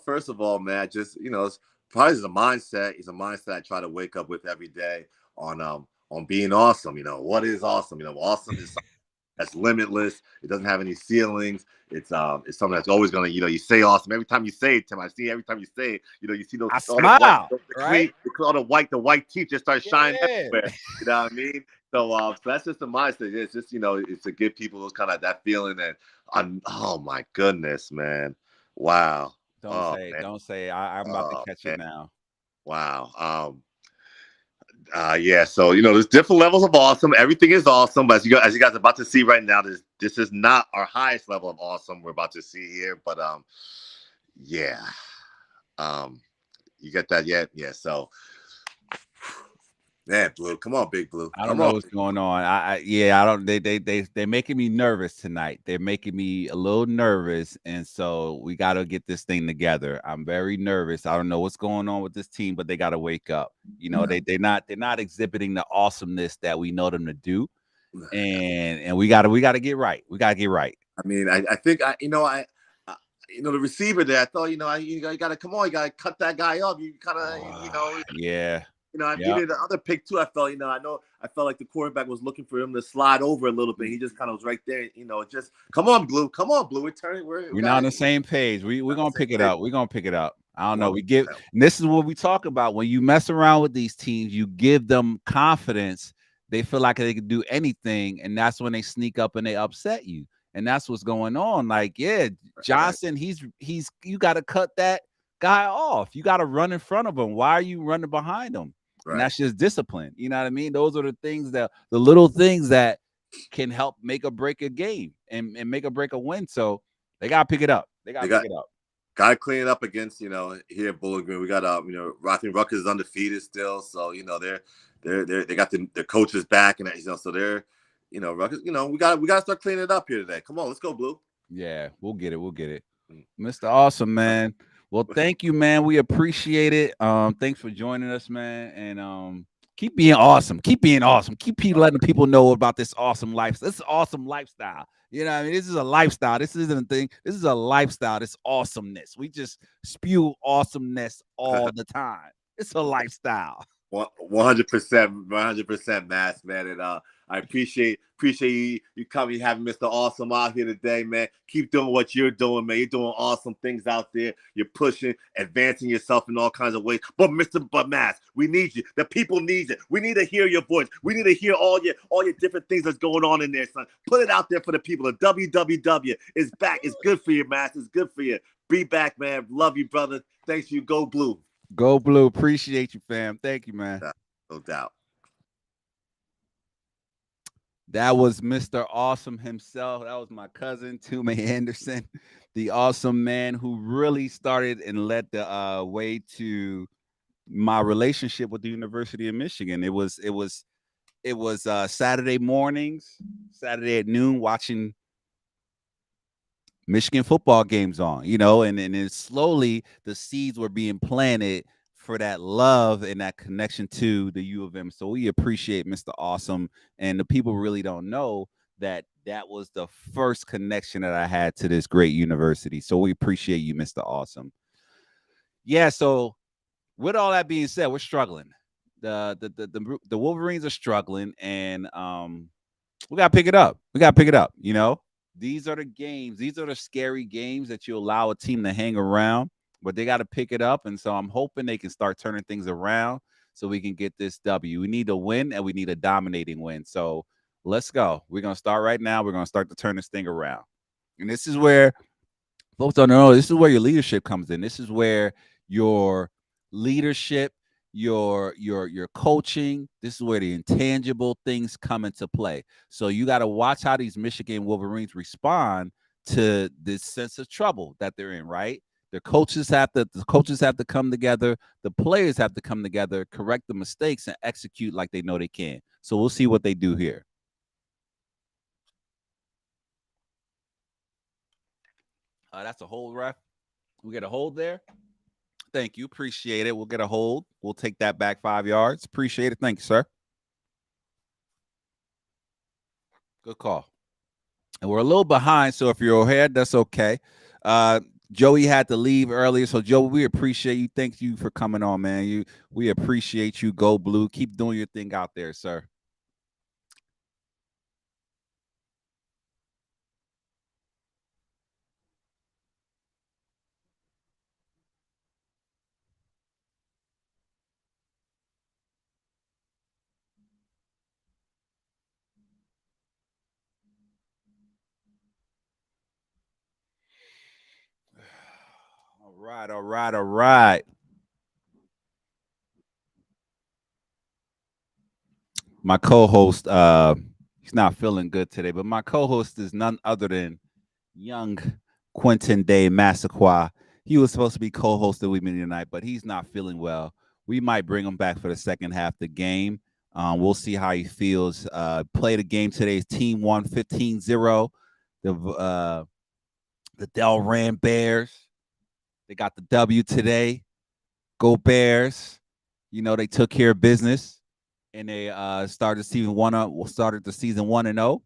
first of all, man, just, it's probably a mindset. It's a mindset I try to wake up with every day on being awesome. What is awesome? Awesome is something that's limitless. It doesn't have any ceilings. It's something that's always gonna, you say awesome every time you say it, Tim. I see every time you say it, you see those. I smile, right? The white teeth just start shining everywhere. You know what I mean? So that's just the mindset. It's just, it's to give people those kind of that feeling that, oh my goodness, man, wow. Don't say. I'm about to catch it now. Wow. So there's different levels of awesome. Everything is awesome, but as you guys are about to see right now, this is not our highest level of awesome we're about to see here. But you get that yet? Yeah. So, man, Blue, come on, Big Blue. I don't know what's going on. I don't. They're making me nervous tonight. They're making me a little nervous, and so we got to get this thing together. I'm very nervous. I don't know what's going on with this team, but they got to wake up. They're not exhibiting the awesomeness that we know them to do, and we got to get right. We got to get right. I mean, I think the receiver there. I thought you got to come on. You got to cut that guy up. You kind of yeah. I needed the other pick too. I felt like the quarterback was looking for him to slide over a little bit. He just kind of was right there. Just come on, Blue. We're not on the same page. We're gonna pick it up. We're gonna pick it up. I don't know. And this is what we talk about. When you mess around with these teams, you give them confidence. They feel like they can do anything, and that's when they sneak up and they upset you. And that's what's going on. Like, Johnson, he's you got to cut that guy off. You got to run in front of him. Why are you running behind him? Right. And that's just discipline. You know what I mean? Those are the things the little things that can help make or break a game and make or break a win. So they got to pick it up. Got to clean it up against, here at Bowling Green. We got, Rutgers is undefeated still. So, they got the coaches back and, so they're Rutgers, we got to start cleaning it up here today. Come on, let's go, Blue. Yeah, we'll get it. Mr. Awesome, man. Well, thank you, man. We appreciate it. Thanks for joining us, man. And keep being awesome. Keep being awesome. Keep letting people know about this awesome life. This awesome lifestyle. You know what I mean? This is a lifestyle. This isn't a thing. This is a lifestyle. This awesomeness. We just spew awesomeness all the time. It's a lifestyle. 100%, Mass, man. And I appreciate you coming, having Mr. Awesome out here today, man. Keep doing what you're doing, man. You're doing awesome things out there. You're pushing, advancing yourself in all kinds of ways. But Mass, we need you. The people need it. We need to hear your voice. We need to hear all your different things that's going on in there, son. Put it out there for the people. The WWW is back. It's good for you, Mass. It's good for you. Be back, man. Love you, brother. Thanks you. Go Blue. Go Blue. Appreciate you, fam. Thank you, man. No doubt. That was Mr. Awesome himself. That was my cousin, Tume Anderson, the awesome man who really started and led the way to my relationship with the University of Michigan. It was Saturday mornings, Saturday at noon, watching Michigan football games on, and then slowly the seeds were being planted for that love and that connection to the U of M. So we appreciate Mr. Awesome. And the people really don't know that was the first connection that I had to this great university. So we appreciate you, Mr. Awesome. Yeah, so with all that being said, we're struggling. The Wolverines are struggling, and we gotta pick it up. These are the games. These are the scary games that you allow a team to hang around, but they got to pick it up. And so I'm hoping they can start turning things around so we can get this W. We need a win, and we need a dominating win. So let's go. We're going to start right now. We're going to start to turn this thing around. And this is where folks don't know, this is where your leadership comes in. This is where your leadership, your coaching, this is where the intangible things come into play. So you got to watch how these Michigan Wolverines respond to this sense of trouble that they're in, right? The coaches have to come together, the players have to come together, correct the mistakes, and execute like they know they can. So we'll see what they do here. That's a hold, ref. We get a hold there. Thank you. Appreciate it. We'll get a hold. We'll take that back 5 yards. Appreciate it. Thank you, sir. Good call. And we're a little behind, so if you're ahead, that's okay. Joey had to leave earlier, so Joey, we appreciate you. Thank you for coming on, man. We appreciate you. Go Blue. Keep doing your thing out there, sir. All right. My co-host, he's not feeling good today, but my co-host is none other than young Quentin Day Massaquoi. He was supposed to be co-hosted with me tonight, but he's not feeling well. We might bring him back for the second half of the game. We'll see how he feels. Play the game today. His team won 15-0. The Delran Bears. They got the W today. Go Bears. They took care of business, and they started the season 1-0,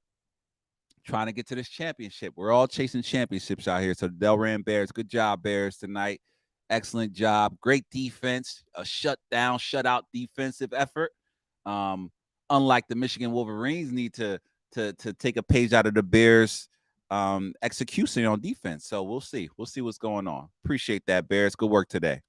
trying to get to this championship. We're all chasing championships out here. So the Delran Bears, good job, Bears, tonight. Excellent job. Great defense. A shutout defensive effort. Unlike the Michigan Wolverines, need to take a page out of the Bears' execution on defense. So we'll see. We'll see what's going on. Appreciate that, Bears. Good work today.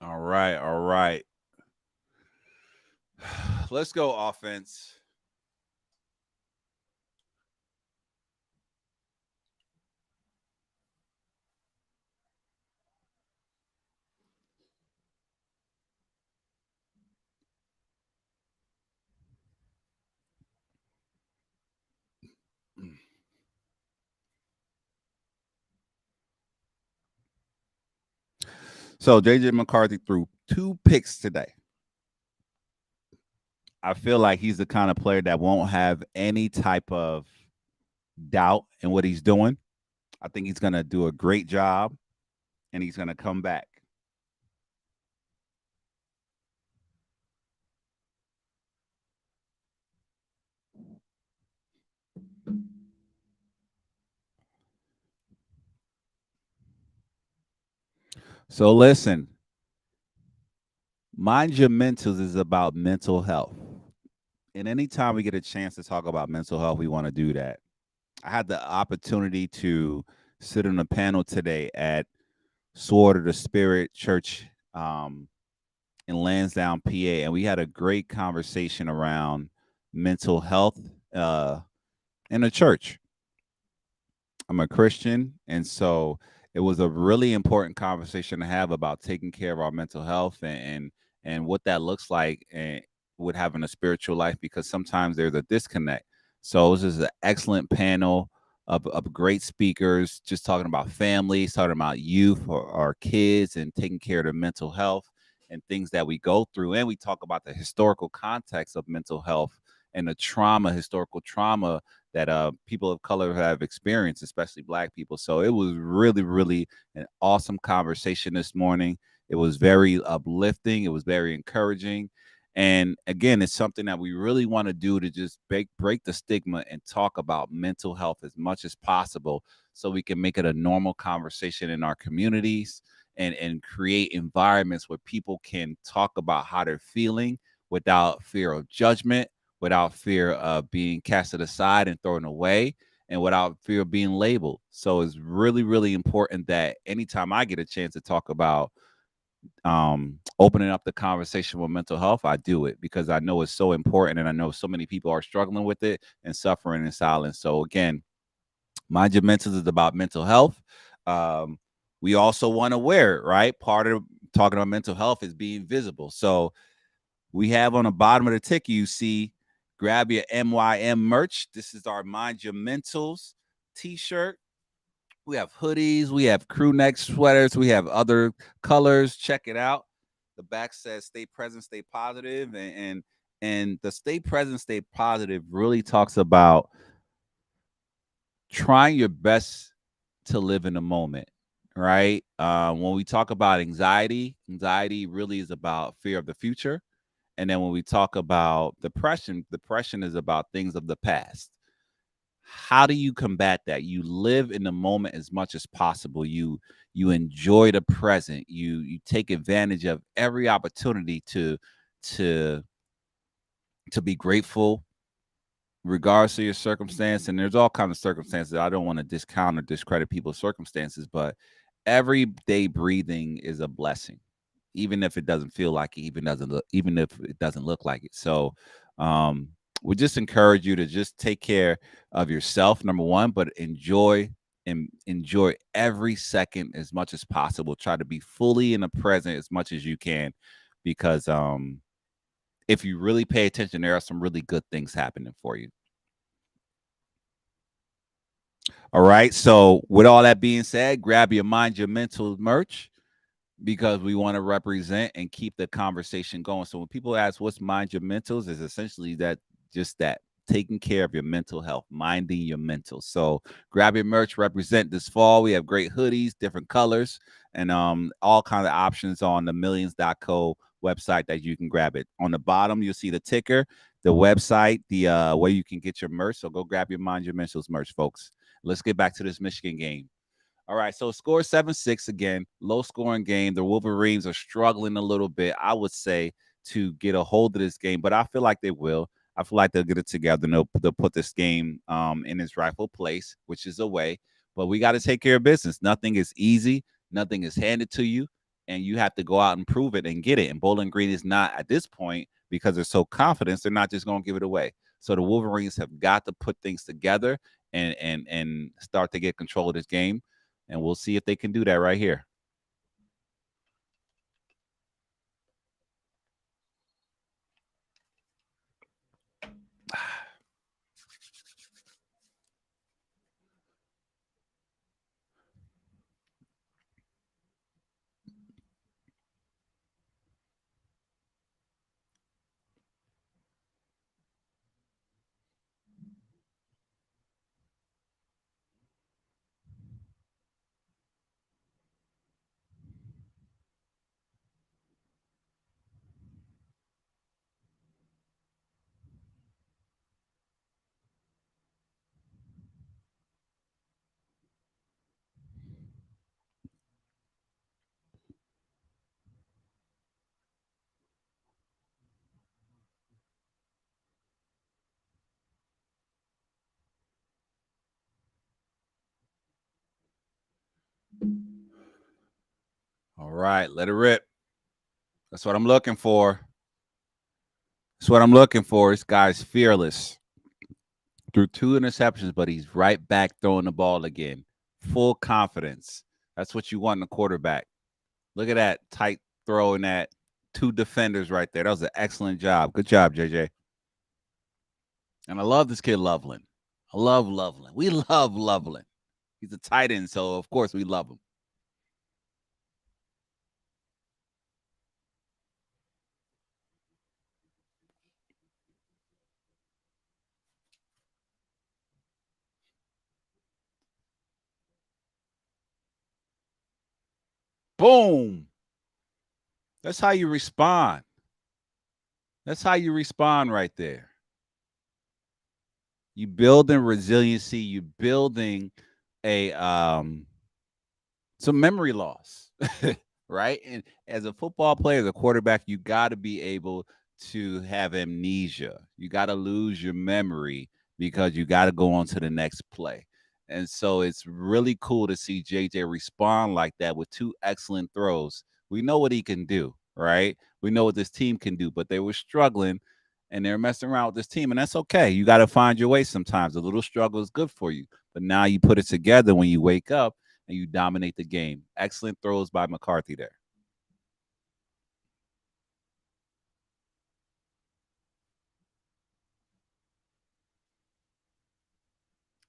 All right. Let's go offense. So JJ McCarthy threw 2 picks today. I feel like he's the kind of player that won't have any type of doubt in what he's doing. I think he's going to do a great job and he's going to come back. So listen, Mind Your Mentals is about mental health. And anytime we get a chance to talk about mental health, we want to do that. I had the opportunity to sit on a panel today at Sword of the Spirit Church in Lansdowne, PA, and we had a great conversation around mental health in a church. I'm a Christian, and so it was a really important conversation to have about taking care of our mental health and what that looks like and with having a spiritual life because sometimes there's a disconnect. So it was just an excellent panel of great speakers, just talking about families, talking about youth or our kids and taking care of their mental health and things that we go through. And we talk about the historical context of mental health and the trauma, historical trauma that people of color have experienced, especially Black people. So it was really, really an awesome conversation this morning. It was very uplifting. It was very encouraging. And again, it's something that we really want to do to just break the stigma and talk about mental health as much as possible so we can make it a normal conversation in our communities and create environments where people can talk about how they're feeling without fear of judgment, without fear of being casted aside and thrown away, and without fear of being labeled. So it's really, really important that anytime I get a chance to talk about opening up the conversation with mental health, I do it because I know it's so important and I know so many people are struggling with it and suffering in silence. So again, Mind Your Mentals is about mental health. We also want to wear it, right? Part of talking about mental health is being visible. So we have on the bottom of the ticket, you see, grab your MYM merch. This is our Mind Your Mentals t-shirt. We have hoodies, we have crew neck sweaters, we have other colors. Check it out. The back says "Stay present, stay positive," and the "Stay present, stay positive" really talks about trying your best to live in the moment, right? When we talk about anxiety really is about fear of the future. And then when we talk about depression is about things of the past. How do you combat that? You live in the moment as much as possible. You enjoy the present. You take advantage of every opportunity to to be grateful regardless of your circumstance. And there's all kinds of circumstances. I don't want to discount or discredit people's circumstances, but everyday breathing is a blessing, even if it doesn't feel like it, even if it doesn't look like it. So um we just encourage you to just take care of yourself, number one, but enjoy every second as much as possible. Try to be fully in the present as much as you can, because if you really pay attention, there are some really good things happening for you. All right. So with all that being said, grab your Mind Your Mental merch because we want to represent and keep the conversation going. So when people ask what's Mind Your Mentals, is essentially that, just that, taking care of your mental health, minding your mental. So grab your merch, represent this fall. We have great hoodies, different colors, and all kinds of options on the millions.co website that you can grab it. On the bottom, you'll see the ticker, the website, the where you can get your merch. So go grab your Mind Your Mentals merch, folks. Let's get back to this Michigan game. All right, so score 7-6 again, low scoring game. The Wolverines are struggling a little bit, I would say, to get a hold of this game, but I feel like they will. I feel like they'll get it together and they'll put this game in its rightful place, which is away. But we got to take care of business. Nothing is easy. Nothing is handed to you, and you have to go out and prove it and get it. And Bowling Green is not at this point, because they're so confident, they're not just going to give it away. So the Wolverines have got to put things together and start to get control of this game. And we'll see if they can do that right here. All right, let it rip. That's what I'm looking for. That's what I'm looking for. This guy's fearless. Threw 2 interceptions, but he's right back throwing the ball again. Full confidence. That's what you want in a quarterback. Look at that tight throw in that 2 defenders right there. That was an excellent job. Good job, JJ. And I love this kid, Loveland. I love Loveland. We love Loveland. He's a tight end, so of course we love him. Boom. That's how you respond. That's how you respond right there. You building resiliency, you building a some memory loss. Right? And as a football player, as a quarterback, you got to be able to have amnesia. You got to lose your memory because you got to go on to the next play. And so it's really cool to see JJ respond like that with 2 excellent throws. We know what he can do, right? We know what this team can do, but they were struggling and they're messing around with this team, and that's okay. You got to find your way sometimes. A little struggle is good for you, but now you put it together when you wake up and you dominate the game. Excellent throws by McCarthy there.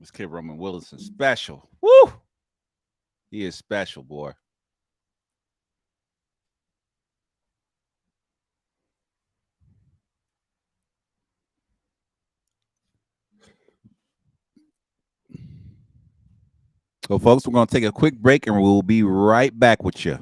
This kid Roman Wilson special. Woo! He is special, boy. So, folks, we're going to take a quick break and we'll be right back with you.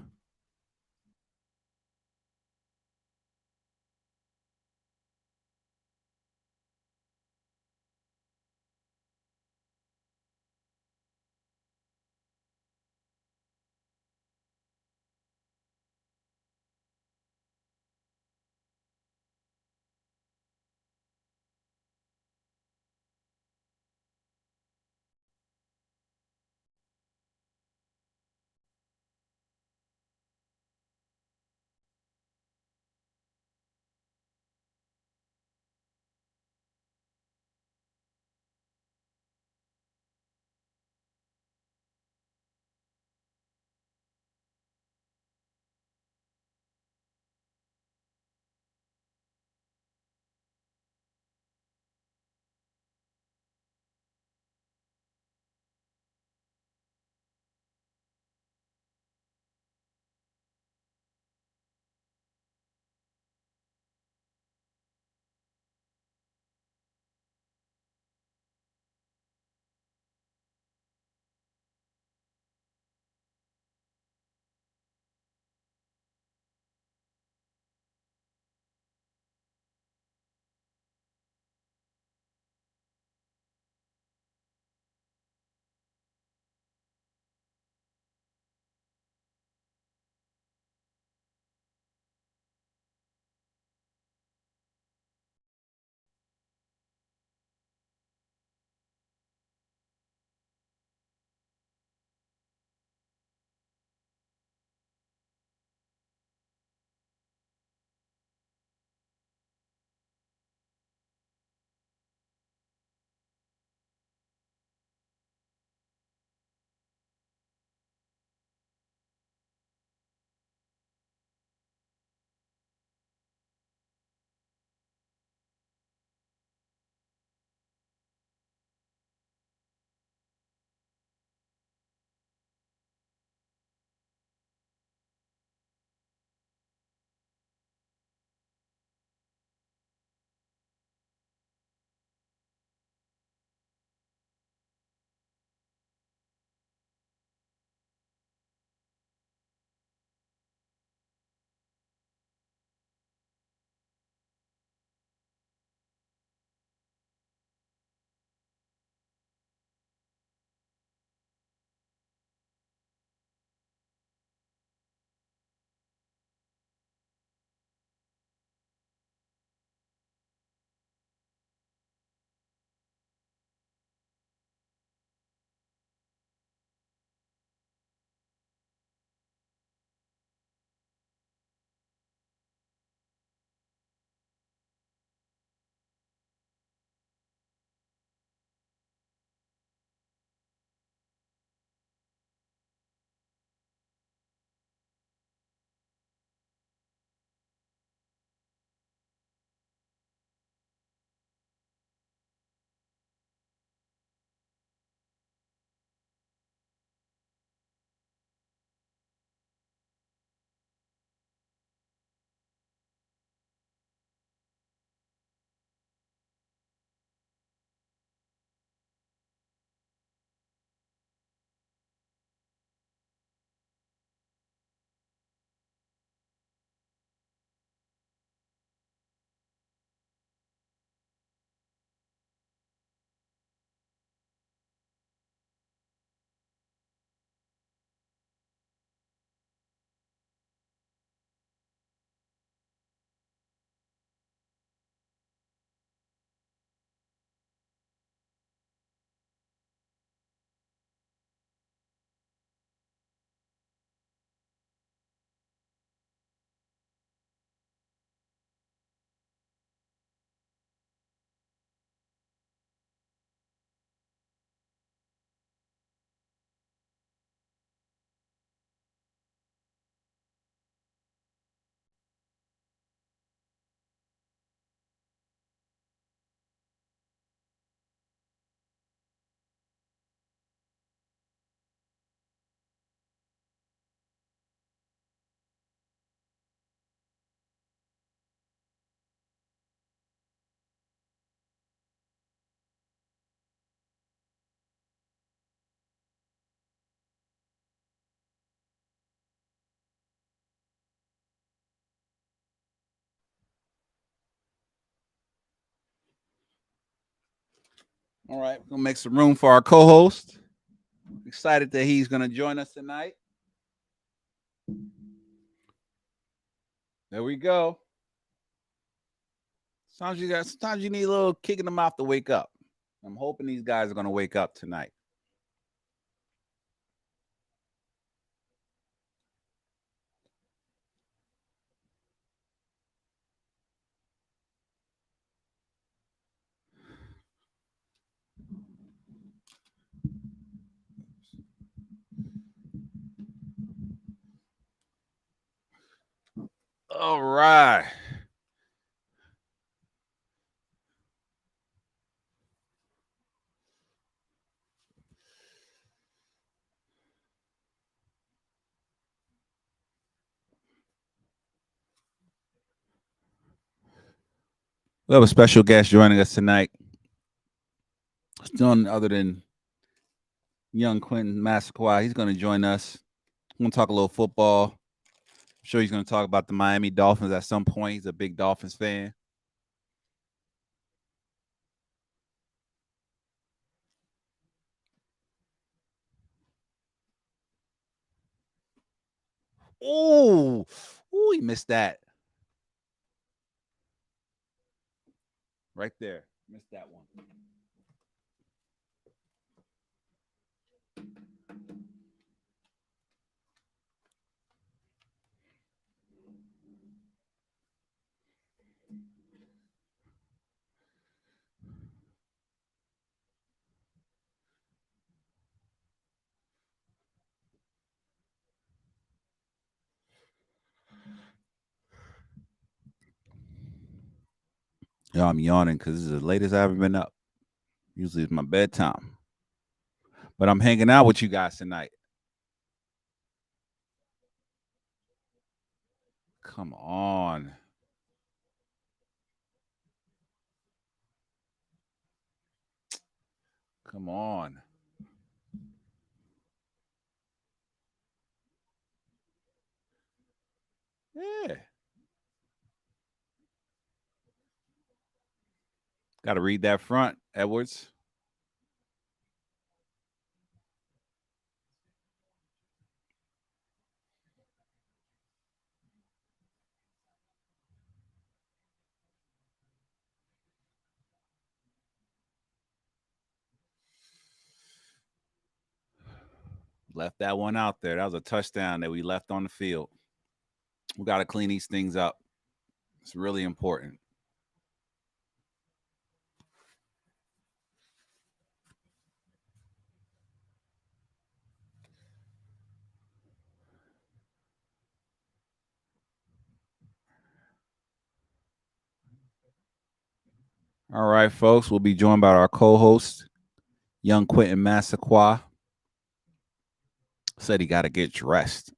All right, we're gonna make some room for our co-host. Excited that he's gonna join us tonight. There we go. Sometimes you need a little kicking them off to wake up. I'm hoping these guys are gonna wake up tonight. All right. We have a special guest joining us tonight. It's none other than young Quentin Massaquoi. He's going to join us. We're going to talk a little football. I'm sure he's going to talk about the Miami Dolphins at some point. He's a big Dolphins fan. Oh, he missed that. Right there. Missed that one. Yo, I'm yawning because this is the latest I've ever been up. Usually it's my bedtime. But I'm hanging out with you guys tonight. Come on. Come on. Yeah. Got to read that front, Edwards. Left that one out there. That was a touchdown that we left on the field. We got to clean these things up. It's really important. All right, folks. We'll be joined by our co-host, young Quentin Massaquoi. Said he got to get dressed.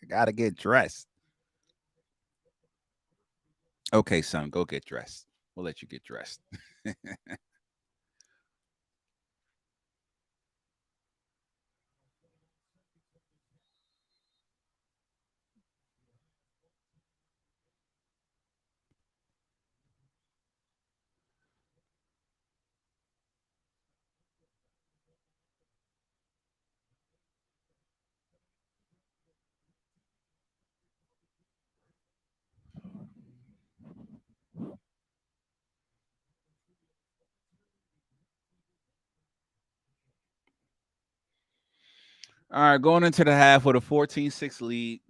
Got to get dressed. Okay, son, go get dressed. We'll let you get dressed. All right, going into the half with a 14-6 lead.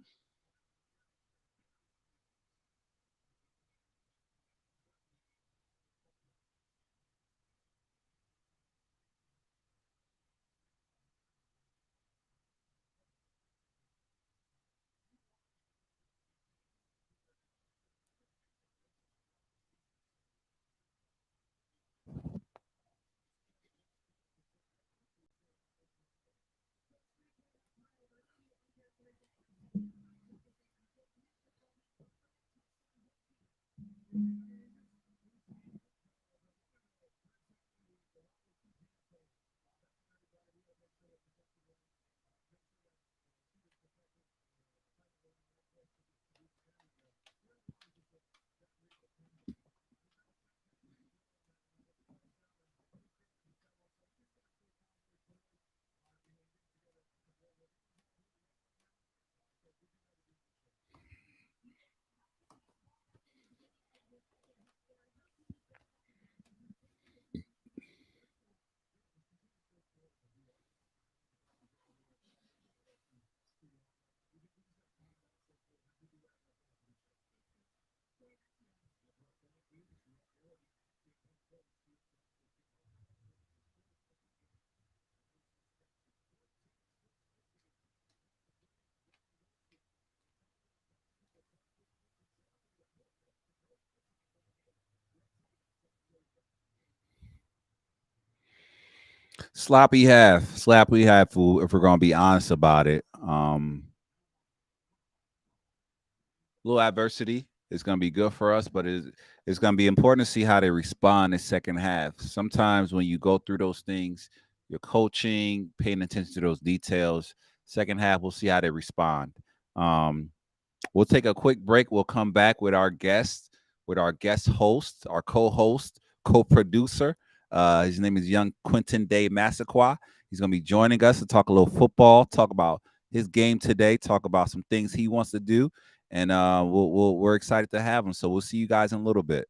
Sloppy half, fool, if we're gonna be honest about it. Little adversity is gonna be good for us, but it's gonna be important to see how they respond in second half. Sometimes when you go through those things, you're coaching, paying attention to those details. Second half, we'll see how they respond. Um, we'll take a quick break. We'll come back with our guest host, our co-host, co-producer. His name is Young Quentin Day Massaquoi. He's going to be joining us to talk a little football, talk about his game today, talk about some things he wants to do, and we're excited to have him. So we'll see you guys in a little bit.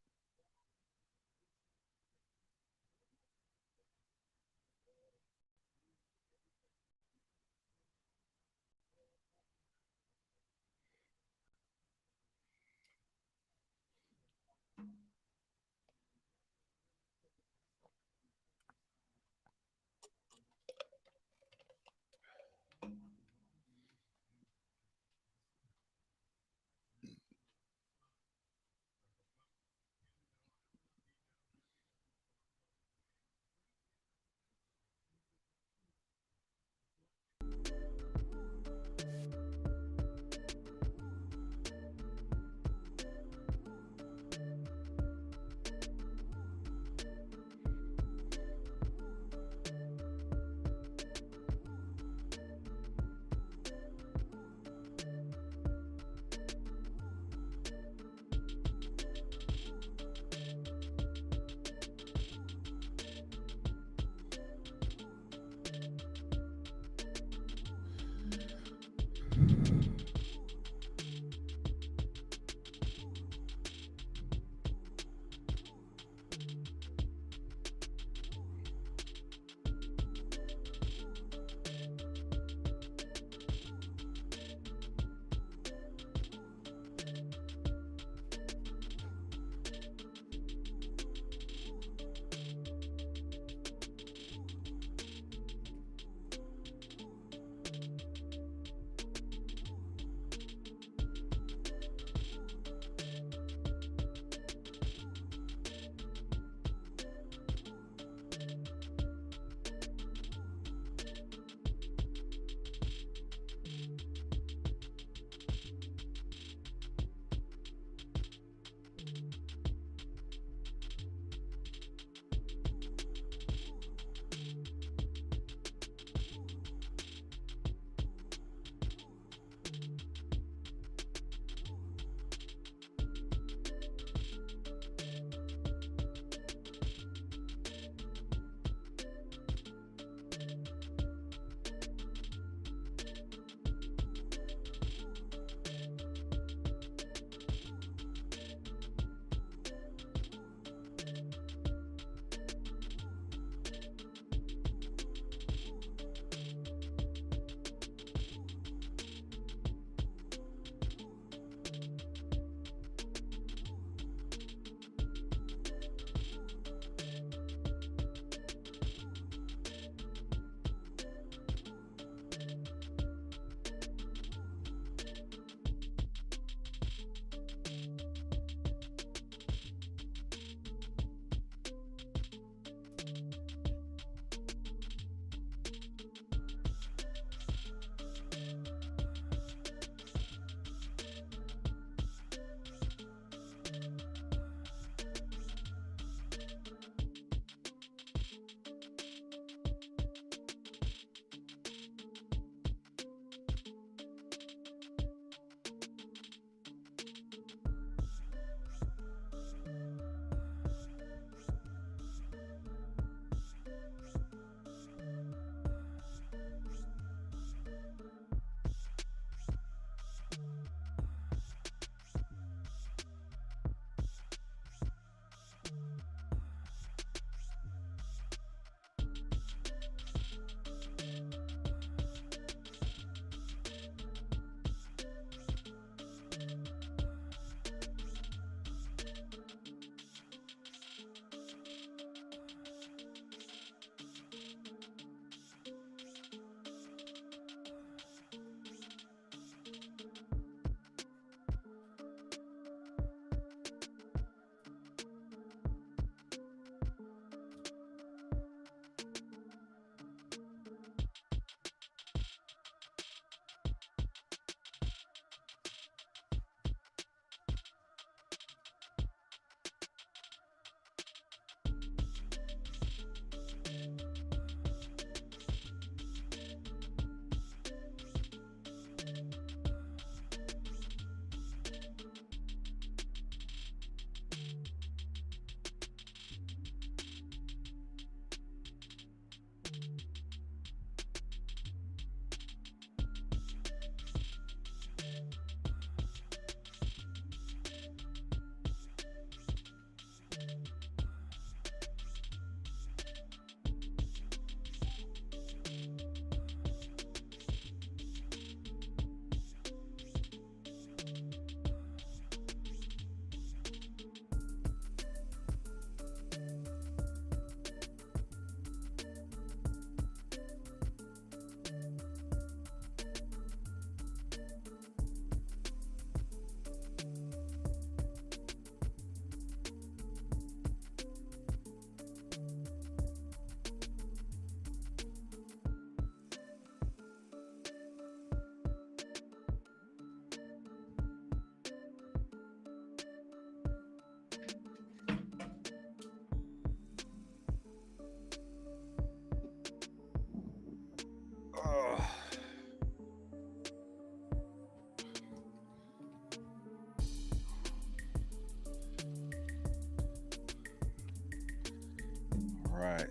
right.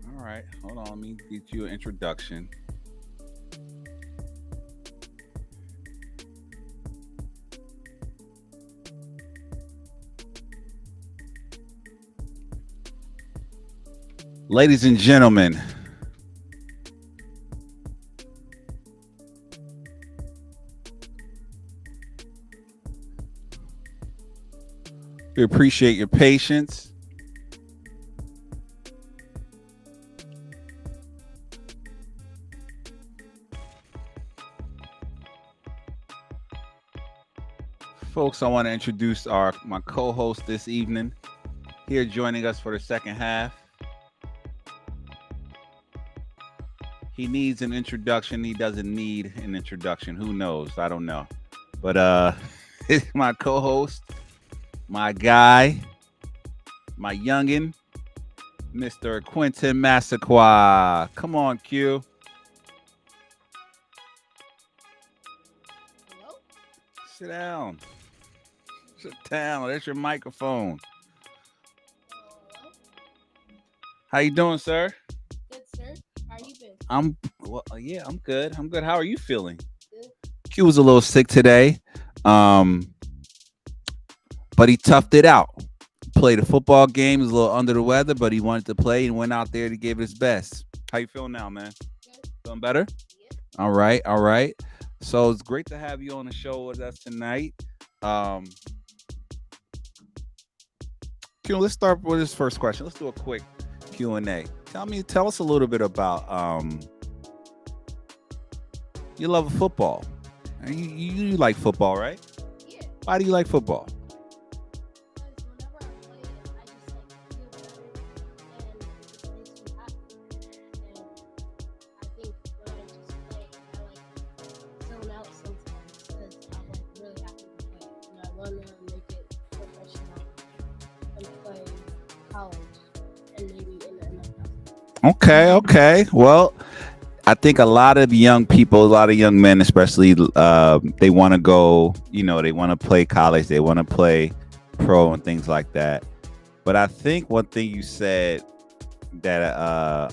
All right. Hold on. Let me get you an introduction. Ladies and gentlemen, we appreciate your patience. Folks, I want to introduce my co-host this evening. Here joining us for the second half. He needs an introduction. He doesn't need an introduction. Who knows? I don't know. But it's my co-host, my guy, my youngin, Mr. Quentin Massaquoi. Come on, Q. Hello? Sit down. Sit down. That's your microphone. Hello? How you doing, sir? Good, sir. How you been? I'm good. I'm good. How are you feeling? Good. Q was a little sick today. But he toughed it out. Played a football game. He was a little under the weather, but he wanted to play and went out there to give it his best. How you feeling now, man? Good. Feeling better? Yep. All right, all right. So it's great to have you on the show with us tonight. Q, let's start with this first question. Let's do a quick Q&A. Tell us a little bit about your love of football. You like football, right? Yeah. Why do you like football? Because whenever I play it, I just feel better and it just makes me happy. And I think when I just play, I zone out sometimes because I'm really happy to play. And I want to make it professional and play college and maybe in the NFL. Okay. Well, I think a lot of young people, a lot of young men, especially, they want to go. They want to play college, they want to play pro and things like that. But I think one thing you said that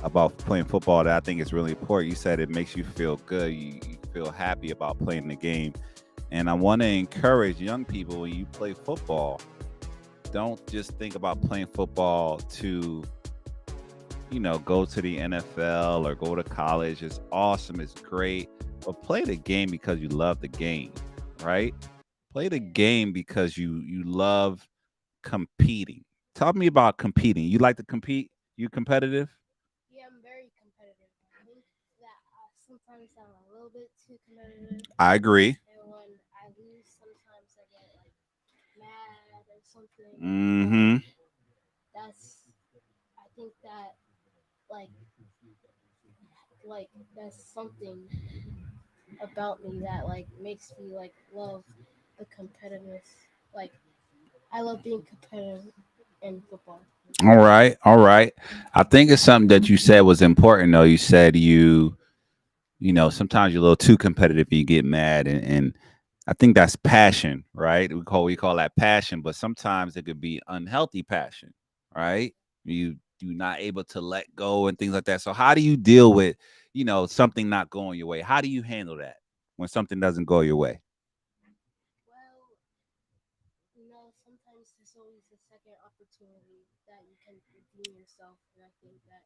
about playing football that I think is really important. You said it makes you feel good. You feel happy about playing the game, and I want to encourage young people when you play football, don't just think about playing football to go to the NFL or go to college. It's awesome. It's great. But play the game because you love the game, right? Play the game because you love competing. Tell me about competing. You like to compete? You competitive? Yeah, I'm very competitive. I think that sometimes I'm a little bit too competitive. I agree. And when I lose, sometimes I get mad or something. Mm-hmm. I think that like that's something about me that makes me love the competitiveness. Like I love being competitive in football. All right. All right. I think it's something that you said was important though. You said sometimes you're a little too competitive and you get mad, and I think that's passion, right? We call that passion, but sometimes it could be unhealthy passion, right? You're not able to let go and things like that. So how do you deal with, something not going your way? How do you handle that when something doesn't go your way? Well, sometimes there's always a second opportunity that you can redeem yourself, and I think that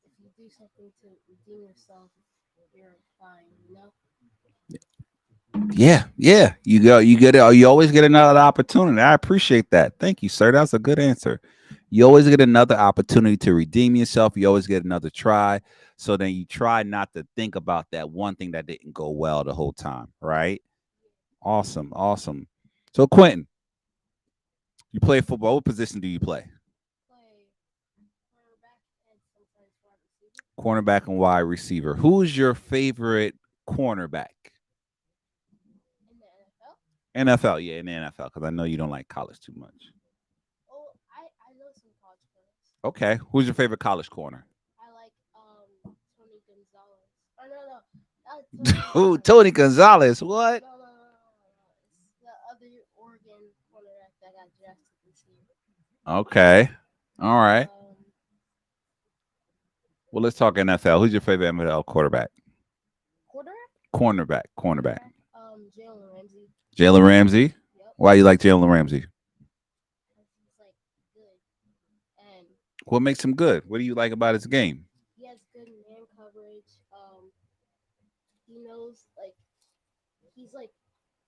if you do something to redeem yourself, you're fine. Yeah. You get it. You always get another opportunity. I appreciate that. Thank you, sir. That's a good answer. You always get another opportunity to redeem yourself. You always get another try. So then you try not to think about that one thing that didn't go well the whole time, right? Awesome. So Quentin, you play football. What position do you play? Play cornerback and sometimes wide receiver Cornerback and wide receiver. Who is your favorite cornerback? in the NFL. NFL, yeah, in the NFL, because I know you don't like college too much. Oh, I know some college players. Okay, who's your favorite college corner? I like Tony Gonzalez. Oh no, not Tony Who? Gonzalez. Tony Gonzalez. What? No. It's the other Oregon cornerback that got drafted this year. Okay. All right. Um, Well, let's talk NFL. Who's your favorite NFL quarterback? quarterback. Cornerback. Cornerback. Jalen Ramsey. Jalen Ramsey. Yep. Why you like Jalen Ramsey? 'Cause he's like good, and What makes him good? What do you like about his game? he has good man coverage. He knows like he's like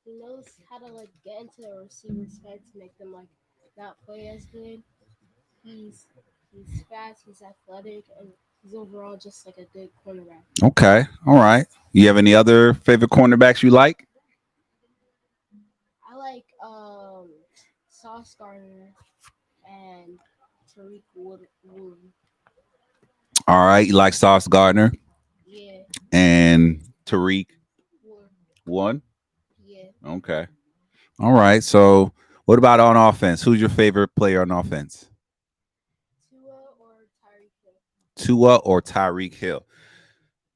he knows how to like get into the receiver's head to make them like not play as good. He's he's fast. He's athletic, and he's overall just like a good cornerback. Okay. All right. You have any other favorite cornerbacks you like? I like Sauce Gardner and Tariq Woolen. All right. You like Sauce Gardner Yeah, and Tariq Woolen. one? Yeah. Okay. All right. So what about on offense? Who's your favorite player on offense? Tua or Tyreek Hill. Tua or Tyreek Hill?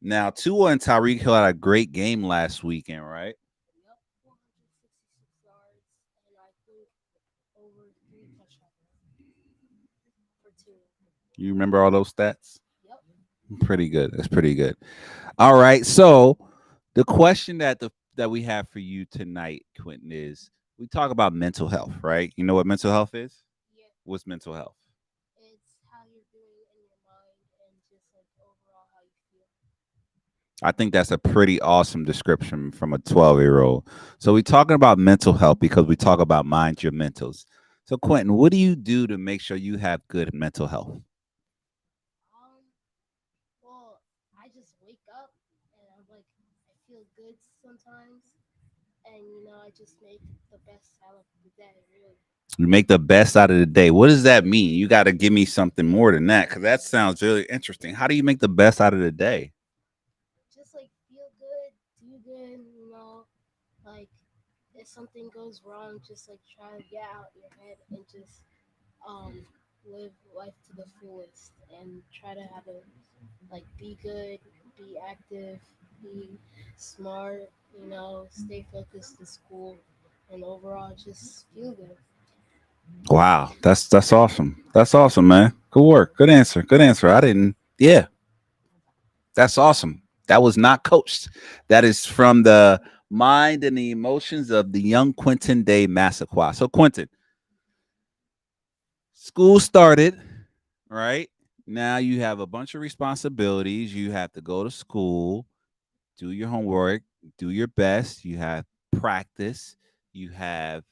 Now, Tua and Tyreek Hill had a great game last weekend, right? Yep, 466 yards, and I think over 3 touchdowns for two. You remember all those stats? Yep. Pretty good. That's pretty good. All right. So the question that we have for you tonight, Quentin, is we talk about mental health, right? You know what mental health is? Yeah, What's mental health? it's how you're doing in your mind and just like overall how you feel. I think that's a pretty awesome description from a 12-year-old. So we're talking about mental health because we talk about mind your mentals. So Quentin, what do you do to make sure you have good mental health? Um, well, I just wake up and I'm like, I feel good sometimes, and I just make the best out of the day, really. You make the best out of the day. What does that mean? You got to give me something more than that because that sounds really interesting. How do you make the best out of the day? Just like feel good, do good, like if something goes wrong, just like try to get out your head and just um live life to the fullest and try to have a like be good, be active, be smart, stay focused in school and overall just feel good. Wow, that's awesome. That's awesome, man. Good work. Good answer. Good answer. I didn't. Yeah, that's awesome. That was not coached. That is from the mind and the emotions of the young Quentin Day Massaquoi. So, Quentin, school started, right? Now you have a bunch of responsibilities. You have to go to school, do your homework, do your best. You have practice. You have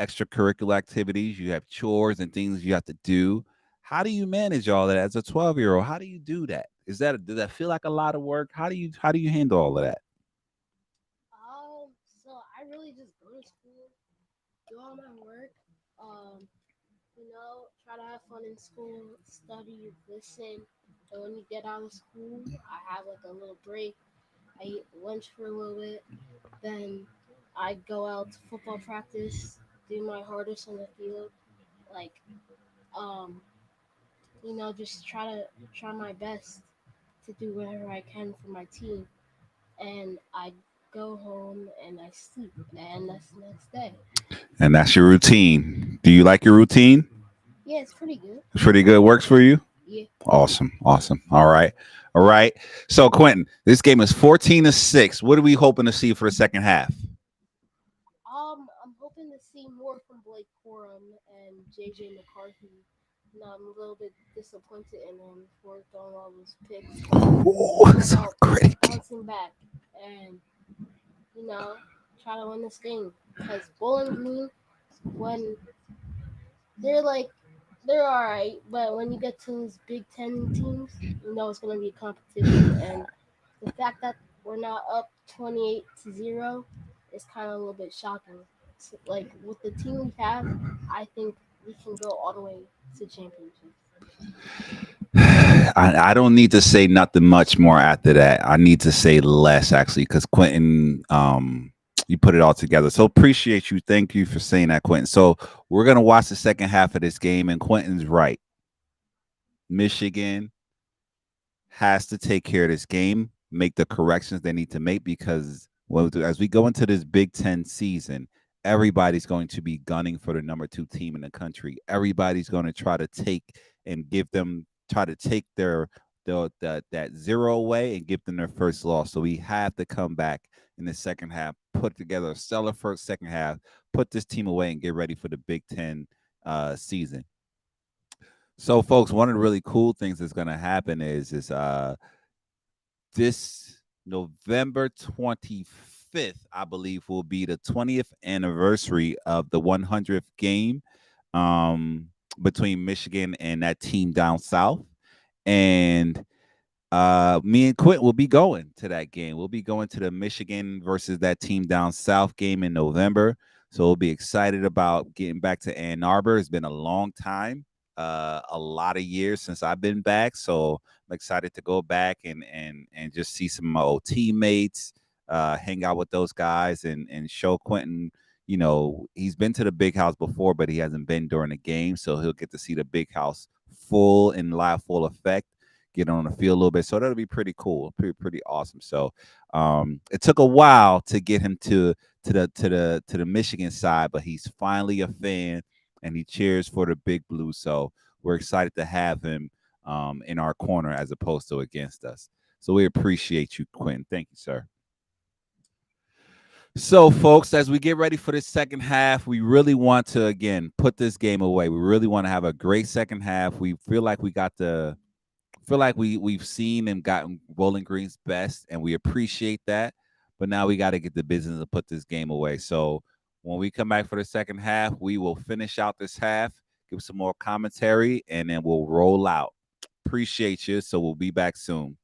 extracurricular activities, you have chores and things you have to do. How do you manage all that as a 12-year-old? How do you do that? Does that feel like a lot of work? How do you handle all of that? So I really just go to school, do all my work, um, try to have fun in school, study, listen. And when you get out of school, I have like a little break. I eat lunch for a little bit. Then I go out to football practice, do my hardest on the field. Like, um, just try my best to do whatever I can for my team. And I go home and I sleep, and that's the next day. And that's your routine. Do you like your routine? Yeah, it's pretty good. It's pretty good. Works for you? Yeah. Awesome. Awesome. All right. All right. So, Quentin, this game is 14-6. What are we hoping to see for the second half? I'm hoping to see more from Blake Corum and JJ McCarthy. I'm a little bit disappointed in him for throwing all those picks. Oh, How it's a about great game. bouncing back and you know try to win this game? Because Bowling Green, when they're like they're all right, but when you get to these Big Ten teams, it's going to be competition. And the fact that we're not up 28-0 is kind of a little bit shocking. So, like with the team we have, I think we can go all the way to championship. I don't need to say nothing much more after that. I need to say less actually, because Quentin, you put it all together. So appreciate you. Thank you for saying that, Quentin. So we're gonna watch the second half of this game, and Quentin's right. Michigan has to take care of this game, make the corrections they need to make because as we go into this Big Ten season, everybody's going to be gunning for the number 2 team in the country. Everybody's going to try to try to take that zero away and give them their first loss. So we have to come back in the second half, put together a stellar first second half, put this team away, and get ready for the Big Ten season. So, folks, one of the really cool things that's going to happen is this November 25th, I believe, will be the 20th anniversary of the 100th game between Michigan and that team down south. And me and Quint will be going to that game. We'll be going to the Michigan versus that team down south game in November. So we'll be excited about getting back to Ann Arbor. It's been a long time, a lot of years since I've been back. So I'm excited to go back and just see some of my old teammates, hang out with those guys, and show Quentin. You know, he's been to the big house before, but he hasn't been during the game. So he'll get to see the big house full in live, full effect, get on the field a little bit. So that'll be pretty cool, pretty awesome. So it took a while to get him to the Michigan side, but he's finally a fan and he cheers for the Big Blue. So we're excited to have him in our corner as opposed to against us. So we appreciate you, Quentin. Thank you, sir. So, folks, as we get ready for the second half, we really want to, again, put this game away. We really want to have a great second half. We feel like we've seen and gotten Bowling Green's best, and we appreciate that. But now we got to get the business to put this game away. So when we come back for the second half, we will finish out this half, give some more commentary, and then we'll roll out. Appreciate you. So we'll be back soon.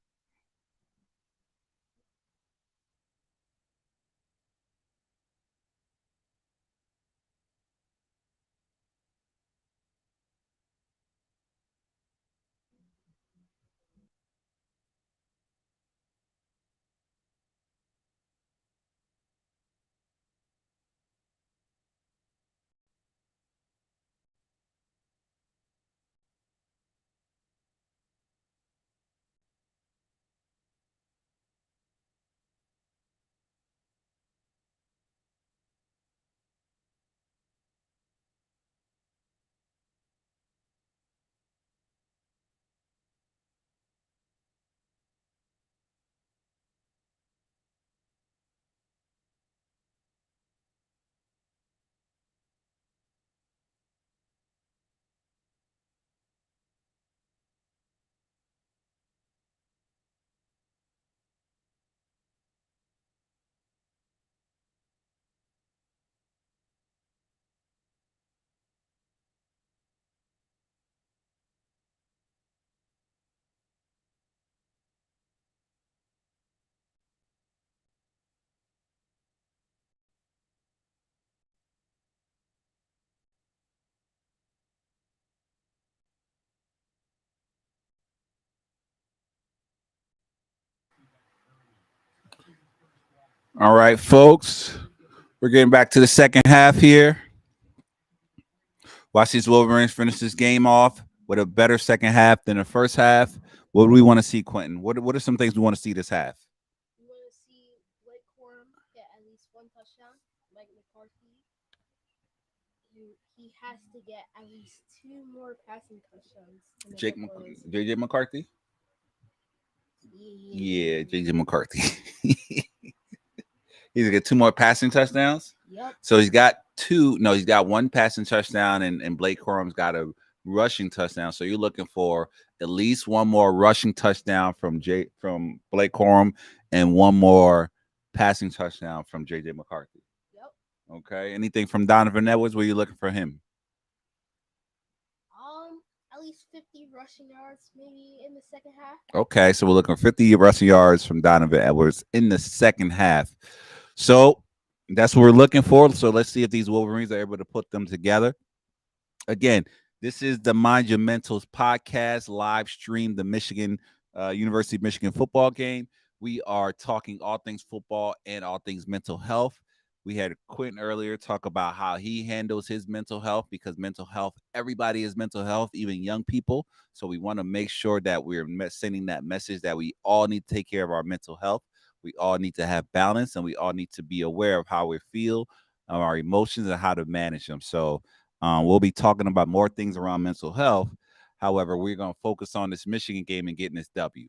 All right, folks, we're getting back to the second half here. Watch these Wolverines finish this game off with a better second half than the first half. What do we want to see, Quentin? What are some things we want to see this half? We want to see Blake Corum get at least one touchdown. Mike McCarthy, he has to get at least 2 more passing touchdowns. JJ McCarthy? Yeah, JJ McCarthy. He's gonna get 2 more passing touchdowns. Yep. So he's got 2. No, he's got 1 passing touchdown, and Blake Corum's got a rushing touchdown. So you're looking for at least 1 more rushing touchdown from Blake Corum and 1 more passing touchdown from JJ McCarthy. Yep. Okay. Anything from Donovan Edwards? Where you looking for him? At least 50 rushing yards, maybe in the second half. Okay, so we're looking for 50 rushing yards from Donovan Edwards in the second half. So that's what we're looking for. So let's see if these Wolverines are able to put them together. Again, this is the Mind Your Mentals podcast, live stream the Michigan University of Michigan football game. We are talking all things football and all things mental health. We had Quentin earlier talk about how he handles his mental health, because mental health, everybody is mental health, even young people. So we want to make sure that we're sending that message that we all need to take care of our mental health. We all need to have balance, and we all need to be aware of how we feel our emotions and how to manage them. So we'll be talking about more things around mental health. However, we're going to focus on this Michigan game and getting this W.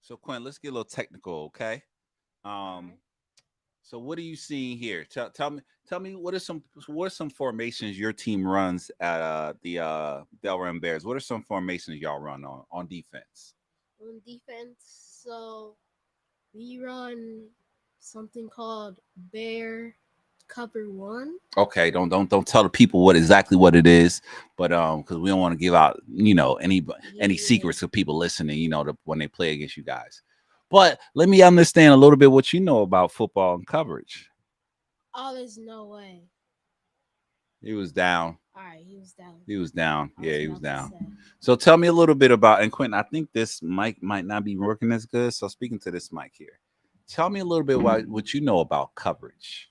So Quinn, let's get a little technical, okay? Um, so what are you seeing here? Tell me what are some formations your team runs at the Delran Bears? What are some formations y'all run on defense? On defense, so we run something called Bear Cover One. Okay, don't tell the people what it is, but because we don't want to give out any Yeah. secrets to people listening, when they play against you guys. But let me understand a little bit what you know about football and coverage. Oh, there's no way. He was down. All right, he was down. He was down. I Yeah, he was about to down. say. So tell me a little bit about, and Quentin, I think this mic might not be working as good. So speaking to this mic here, tell me a little bit about what you know about coverage.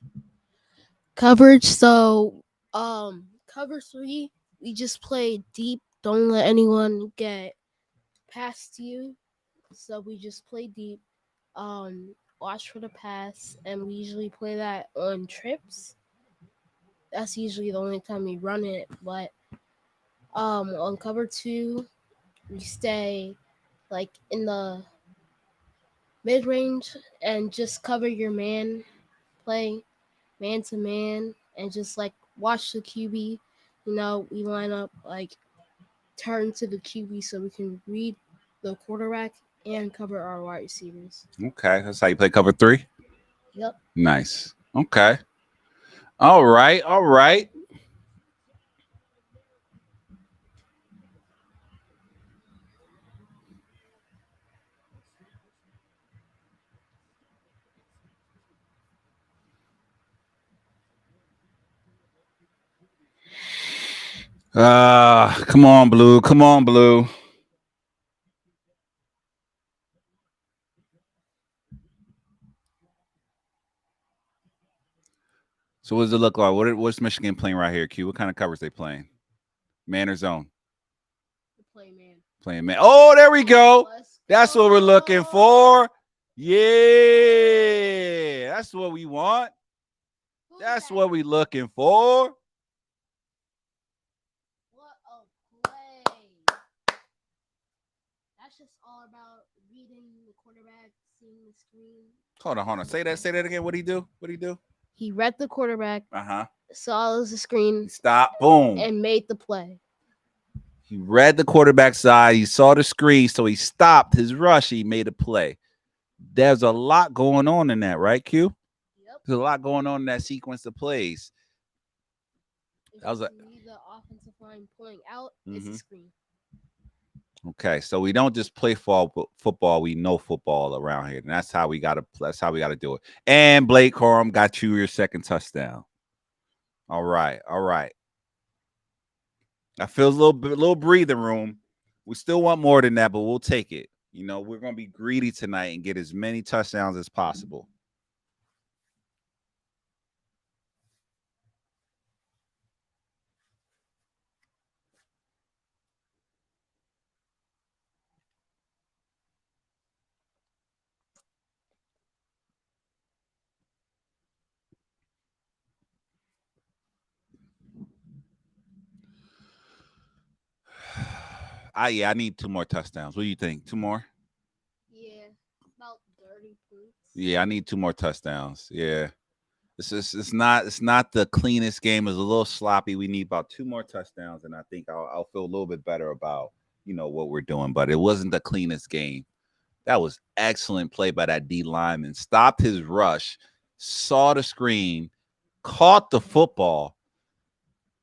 Coverage. So, cover 3, we just play deep. Don't let anyone get past you. So we just play deep. Watch for the pass, and we usually play that on trips. That's usually the only time we run it. But on cover 2, we stay like in the mid range and just cover your man, play man to man, and just like watch the QB. We line up like turn to the QB so we can read the quarterback and cover our wide receivers. Okay, that's how you play cover 3. Yep. Nice. Okay. All right. All right. Come on, Blue. Come on, Blue. So what does it look like? What's Michigan playing right here, Q? What kind of covers they playing? Man or zone? Play man. Playing man. Oh, there we go. Let's That's what we're looking go. for. Yeah, that's what we want. Who's That's that? what we looking for. What a play. That's just all about reading the quarterback, seeing the screen. Hold on. Say that again. What'd he do? He read the quarterback, Uh-huh. saw the screen, Stop. Boom. and made the play. He read the quarterback side. He saw the screen, so he stopped his rush. He made a play. There's a lot going on in that, right, Q? Yep. There's a lot going on in that sequence of plays. If That was you see the offensive line pulling out, it's Mhm. a screen. Okay, so we don't just play football. We know football around here, and that's how we gotta do it. And Blake Corum got you your second touchdown. All right. That feels a little breathing room. We still want more than that, but we'll take it. We're gonna be greedy tonight and get as many touchdowns as possible. I need 2 more touchdowns. What do you think? 2 more? Yeah, about 30 points. Yeah, I need 2 more touchdowns. Yeah. It's not the cleanest game. It's a little sloppy. We need about 2 more touchdowns, and I think I'll feel a little bit better about what we're doing. But it wasn't the cleanest game. That was excellent play by that D lineman. Stopped his rush, saw the screen, caught the football.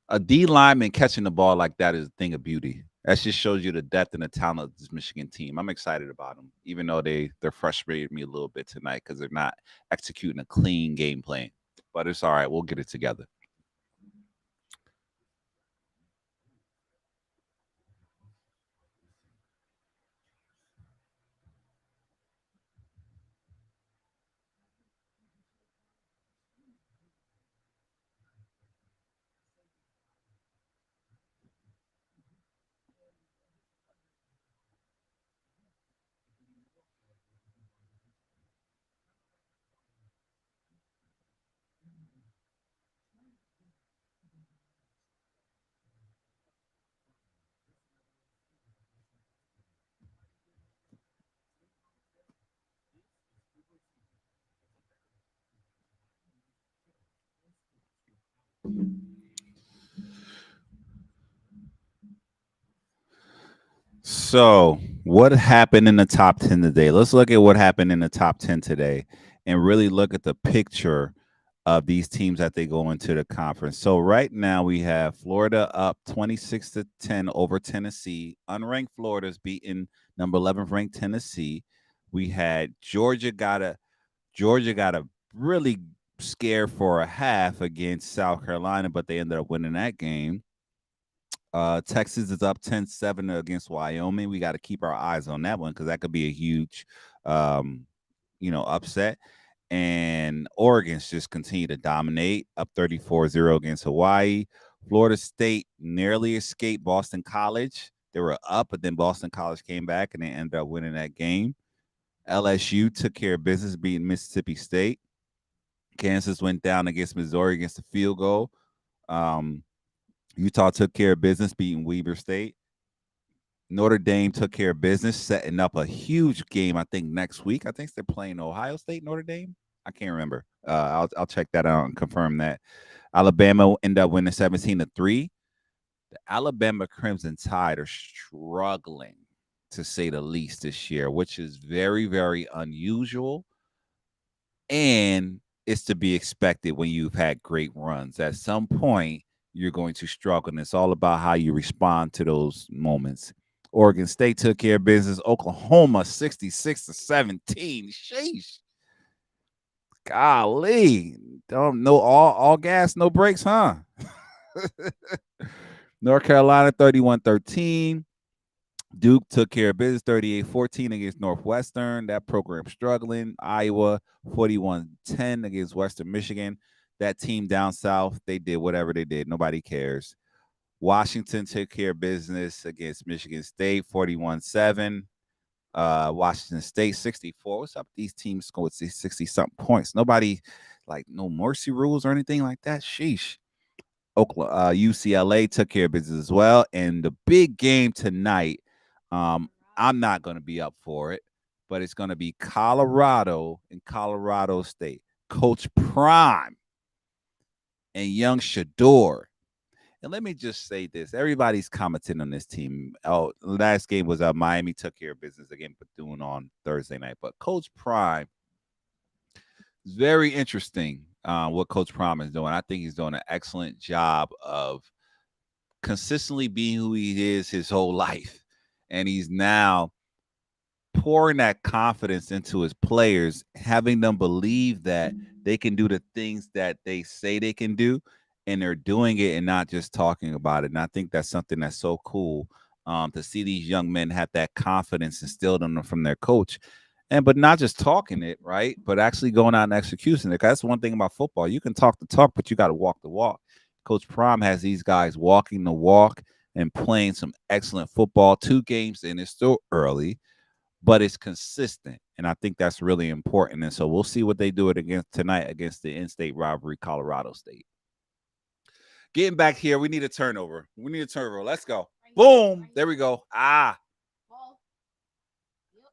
A D lineman catching the ball like that is a thing of beauty. That just shows you the depth and the talent of this Michigan team. I'm excited about them, even though they're frustrated me a little bit tonight because they're not executing a clean game plan. But it's all right. We'll get it together. So, what happened in the top 10 today? Let's look at what happened in the top 10 today and really look at the picture of these teams that they go into the conference. So, right now we have Florida up 26-10 over Tennessee. Unranked Florida's beating number 11th ranked Tennessee. We had Georgia got a really scare for a half against South Carolina, but they ended up winning that game. Texas is up 10-7 against Wyoming. We got to keep our eyes on that one because that could be a huge, um, upset. And Oregon's just continue to dominate, up 34-0 against Hawaii. Florida State narrowly escaped Boston College. They were up, but then Boston College came back and they ended up winning that game. LSU took care of business, beating Mississippi State. Kansas went down against Missouri against the field goal. Um, Utah took care of business, beating Weber State. Notre Dame took care of business, setting up a huge game. I think next week. I think they're playing Ohio State, Notre Dame. I can't remember. I'll check that out and confirm that. Alabama ended up winning 17-3. The Alabama Crimson Tide are struggling, to say the least, this year, which is very, very unusual. And it's to be expected when you've had great runs. At some point, you're going to struggle, and it's all about how you respond to those moments. Oregon State took care of business. Oklahoma 66-17. Sheesh. Golly. Don't know all gas, no brakes, huh? North Carolina 31-13. Duke took care of business 38-14 against Northwestern. That program struggling. Iowa 41-10 against Western Michigan. That team down south, they did whatever they did. Nobody cares. Washington took care of business against Michigan State 41-7. Washington State 64. What's up? These teams scored 60-something points. Nobody, like, no mercy rules or anything like that. Sheesh. UCLA took care of business as well. And the big game tonight, I'm not going to be up for it, but it's going to be Colorado and Colorado State. Coach Prime and young Shador. And let me just say this. Everybody's commenting on this team. Oh, last game was Miami took care of business again, but doing on Thursday night. But Coach Prime is very interesting what Coach Prime is doing. I think he's doing an excellent job of consistently being who he is his whole life. And he's now pouring that confidence into his players, having them believe that they can do the things that they say they can do, and they're doing it and not just talking about it. And I think that's something that's so cool to see these young men have that confidence instilled in them from their coach. But not just talking it, right? But actually going out and executing it. 'Cause that's one thing about football. You can talk the talk, but you got to walk the walk. Coach Prime has these guys walking the walk and playing some excellent football. 2 games in, it's still early, but it's consistent. And I think that's really important. And so we'll see what they do it against tonight against the in-state rivalry, Colorado State. Getting back here, we need a turnover. Let's go. Boom. There we go. Ball. Yep.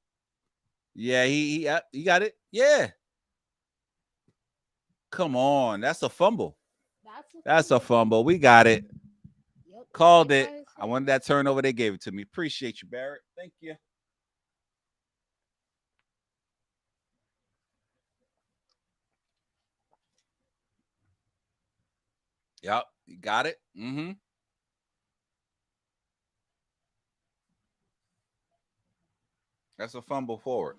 Yeah, he got it. Yeah. Come on. That's a fumble. That's a fumble. We got it. Yep. Called Like it. I said. wanted that turnover. They gave it to me. Appreciate you, Barrett. Thank you. Yep. You got it. Mm-hmm. That's a fumble forward.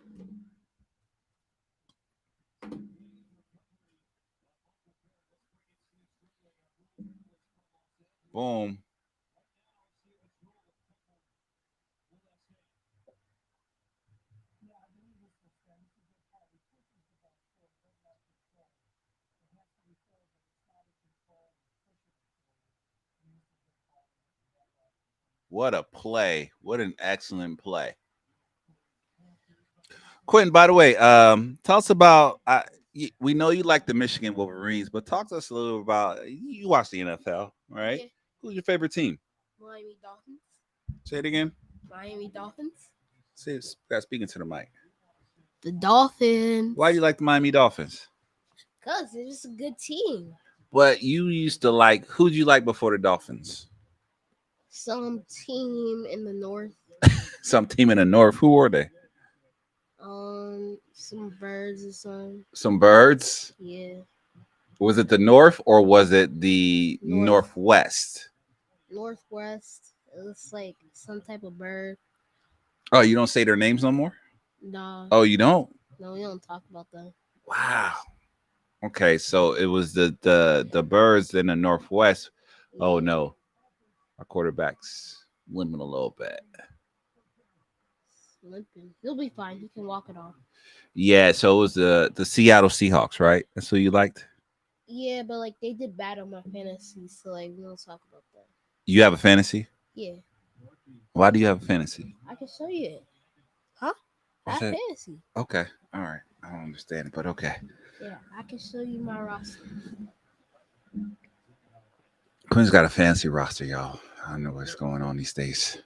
Boom. What a play. What an excellent play. Quentin, by the way, tell us about we know you like the Michigan Wolverines, but talk to us a little about you watch the NFL, right? Yeah. Who's your favorite team? Miami Dolphins. Say it again. Miami Dolphins. Say speaking to the mic. The Dolphins. Why do you like the Miami Dolphins? Because they're just a good team. But you used to like who'd you like before the Dolphins? Some team in the north. Some team in the north. Who were they? Some birds or something. Some birds. Yeah. Was it the north or was it the North. northwest? Northwest. It looks like some type of bird. Oh, you don't say their names no more? No. Oh, you don't? No, we don't talk about them. Wow. Okay, so it was the birds in the northwest. Oh no. Our quarterback's limping a little bit. Limping. He'll be fine. He can walk it off. Yeah, so it was the Seattle Seahawks, right? That's who you liked? Yeah, but like they did bad on my fantasy, so like we don't talk about that. You have a fantasy? Yeah. Why do you have a fantasy? I can show you it. Huh? I What's have that? fantasy. Okay. All right. I don't understand it, but okay. Yeah, I can show you my roster. Quinn's got a fantasy roster, y'all. I don't know what's going on these days.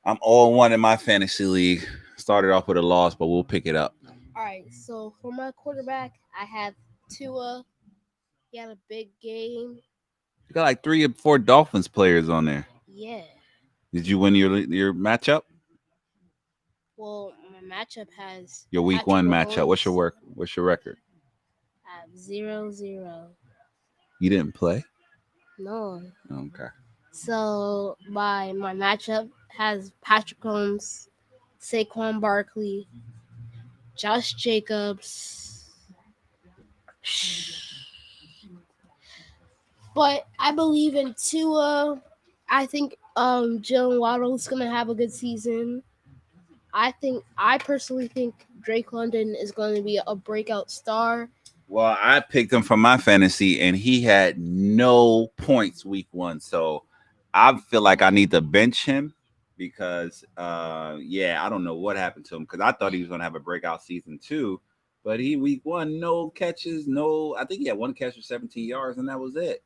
I'm 0-1 in my fantasy league. Started off with a loss, but we'll pick it up. All right, so for my quarterback, I have Tua. He had a big game. You got like 3 or 4 Dolphins players on there. Yeah. Did you win your matchup? Well, my matchup has Your week Patrick 1 matchup. What's your Mahomes. work? What's your record? I have 0-0. You didn't play? No. Okay. So my matchup has Patrick Mahomes, Saquon Barkley, Josh Jacobs. But I believe in Tua. I think Jalen Waddle's gonna have a good season. I personally think Drake London is going to be a breakout star. Well, I picked him for my fantasy, and he had no points week 1. So I feel like I need to bench him because, I don't know what happened to him because I thought he was going to have a breakout season too. But he week 1, no catches, I think he had 1 catch for 17 yards, and that was it.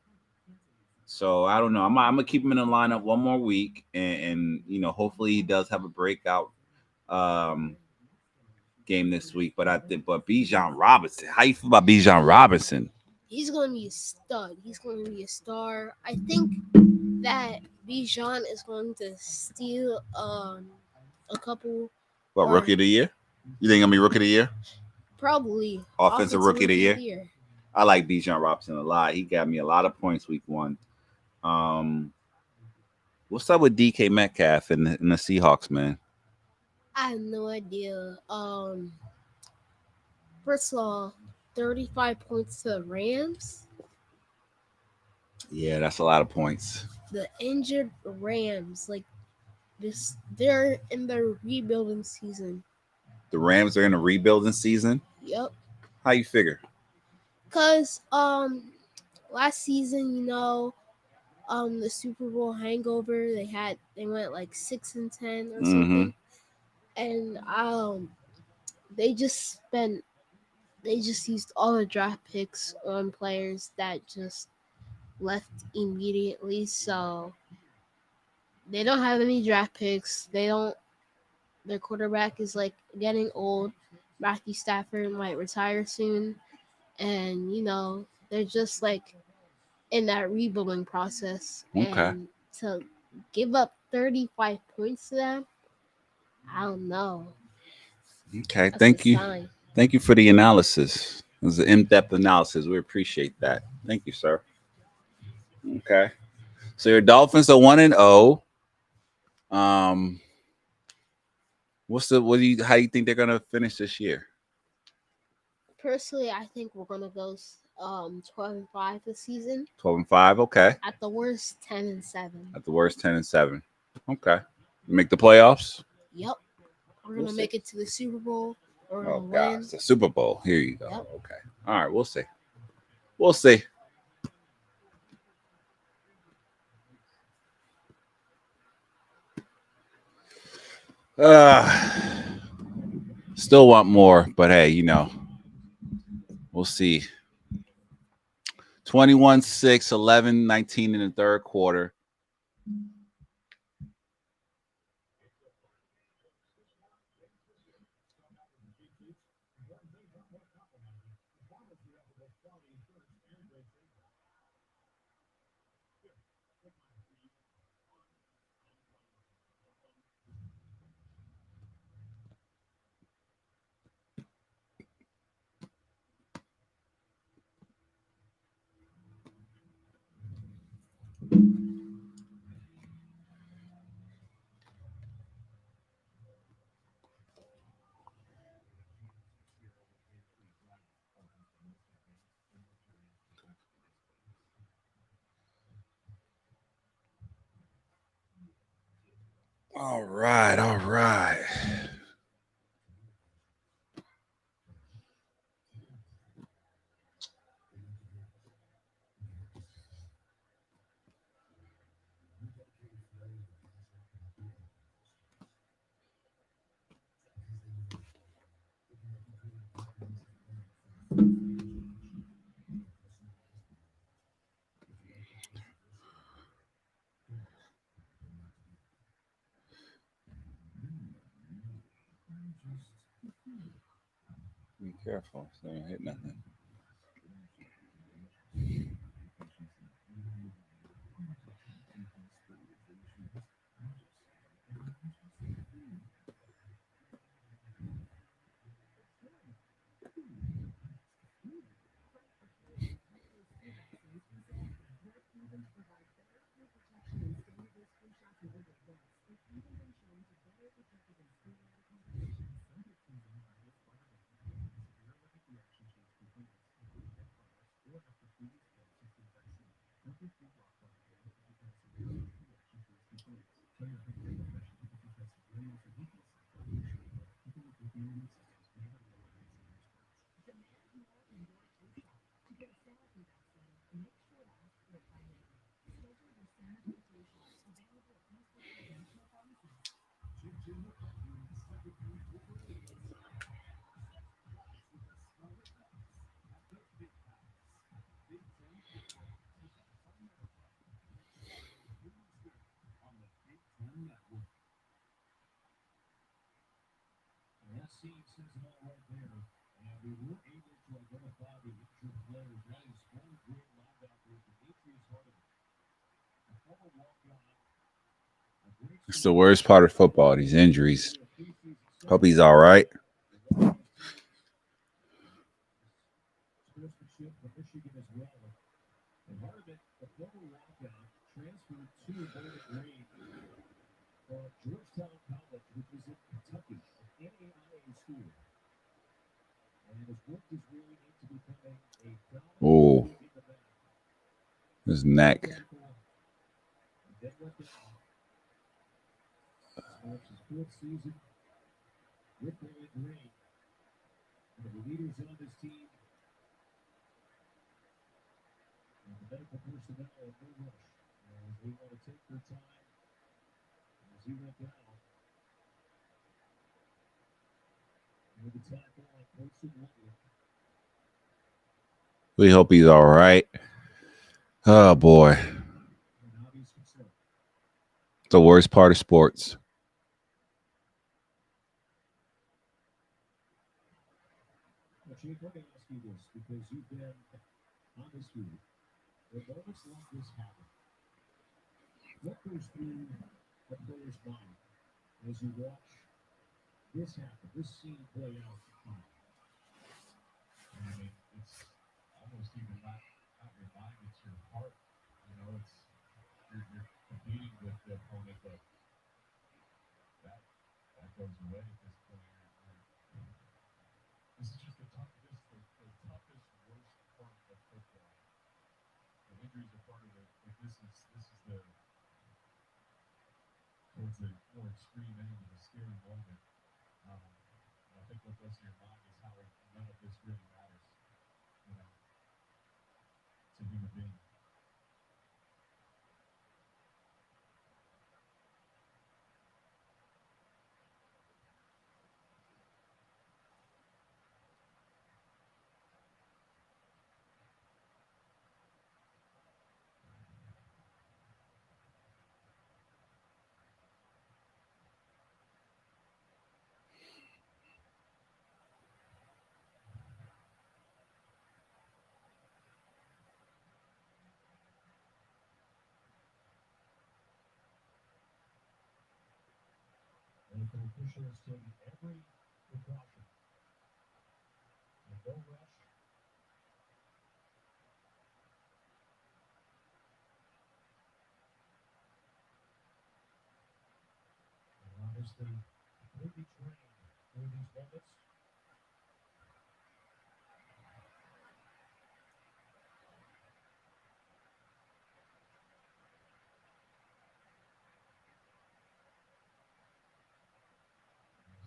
So I don't know. I'm gonna keep him in the lineup one more week, and hopefully he does have a breakout game this week. But Bijan Robinson, how you feel about Bijan Robinson? He's going to be a stud. He's going to be a star. I think that Bijan is going to steal a couple. What, rookie of the year? You think I'm gonna be rookie of the year? Probably Offensive rookie of the year? I like Bijan Robinson a lot. He got me a lot of points week 1. What's up with DK Metcalf and the Seahawks, man? I have no idea. First of all, 35 points to the Rams. Yeah, that's a lot of points. The injured Rams, like this, they're in their rebuilding season. The Rams are in a rebuilding season. Yep. How you figure? Cause last season, the Super Bowl hangover, they went like 6-10 or something, and they just used all the draft picks on players that just left immediately. So they don't have any draft picks. Their quarterback is like getting old. Matthew Stafford might retire soon. And, they're just like in that rebuilding process. Okay. And to give up 35 points to them, I don't know. Okay, That's thank a you. sign. Thank you for the analysis. It was an in-depth analysis. We appreciate that. Thank you, sir. Okay. So your Dolphins are 1-0. When How do you think they're gonna finish this year? Personally, I think we're gonna go 12-5 this season. 12-5. Okay. At the worst, 10-7. At the worst, 10-7. Okay. Make the playoffs. Yep. We're We'll gonna see. make it to the Super Bowl. We're Oh gonna God, win. it's the Super Bowl. Here you go. Yep. Okay. All right. We'll see. We'll see. Still want more, but hey, we'll see. 21-6, 11-19 in the third quarter. All right, all right. Be careful, so you don't hit nothing. It's the worst part of football, these injuries. Hope he's all right. Oh, his neck. We hope he's all right. Oh boy. The worst part of sports. goes away at this point. This is just the toughest, worst part of football. The injuries are part of it. Like this is the towards the more extreme end of the scary moment. And I think what goes to your mind is how none of this really matters, you know, to human being. Medical officials taking every precaution. And no rush. And obviously, completely trained through these moments.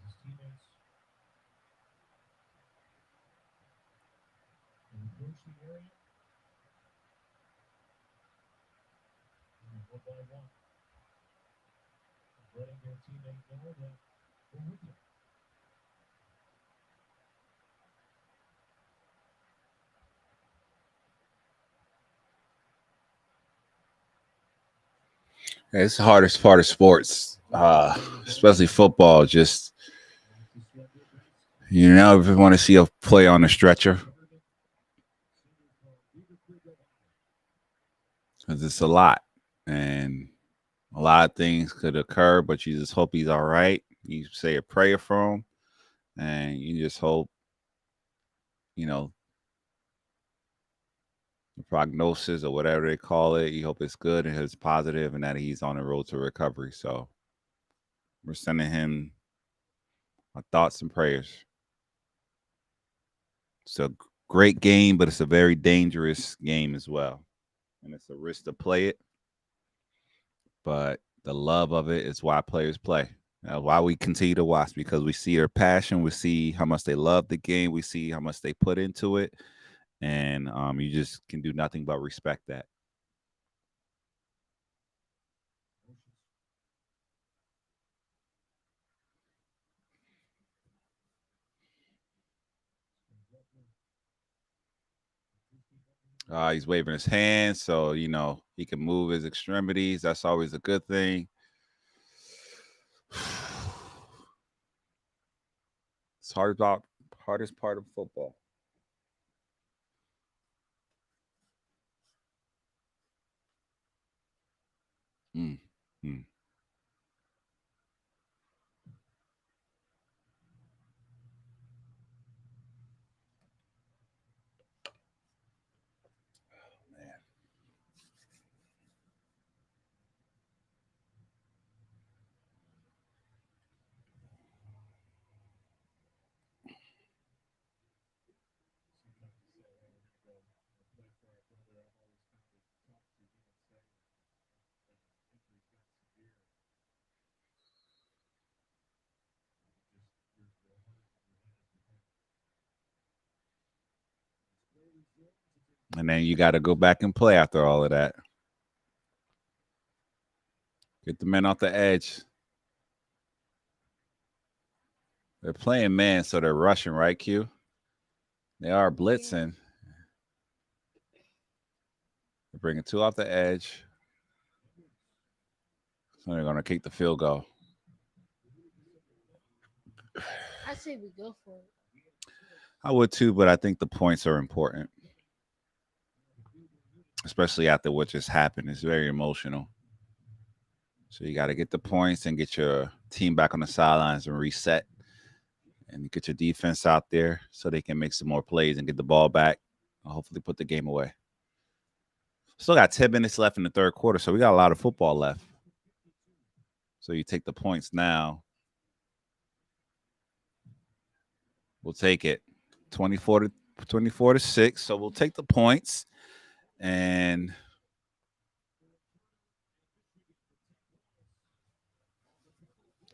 His teammates approach the area. And one by one, letting their teammate know that we're with you. It's the hardest part of sports, especially football. Just you never want to see a play on a stretcher because it's a lot, and a lot of things could occur. But you just hope he's all right. You say a prayer for him, and you just hope, you know, the prognosis or whatever they call it. You hope it's good and it's positive, and that he's on the road to recovery. So we're sending him our thoughts and prayers. It's a great game, but it's a very dangerous game as well. And it's a risk to play it. But the love of it is why players play. Why we continue to watch, because we see their passion. We see how much they love the game. We see how much they put into it. And you just can do nothing but respect that. He's waving his hands, so you know he can move his extremities. That's always a good thing. It's hardest part of football. Mm. And then you got to go back and play after all of that. Get the men off the edge. They're playing man, so they're rushing, right, Q? They are blitzing. They're bringing two off the edge. So they're going to kick the field goal. I say we go for it. I would too, but I think the points are important, especially after what just happened. It's very emotional. So you got to get the points and get your team back on the sidelines and reset, and get your defense out there so they can make some more plays and get the ball back and hopefully put the game away. Still got 10 minutes left in the third quarter, so we got a lot of football left. So you take the points now We'll take it. 24 to 6. So we'll take the points and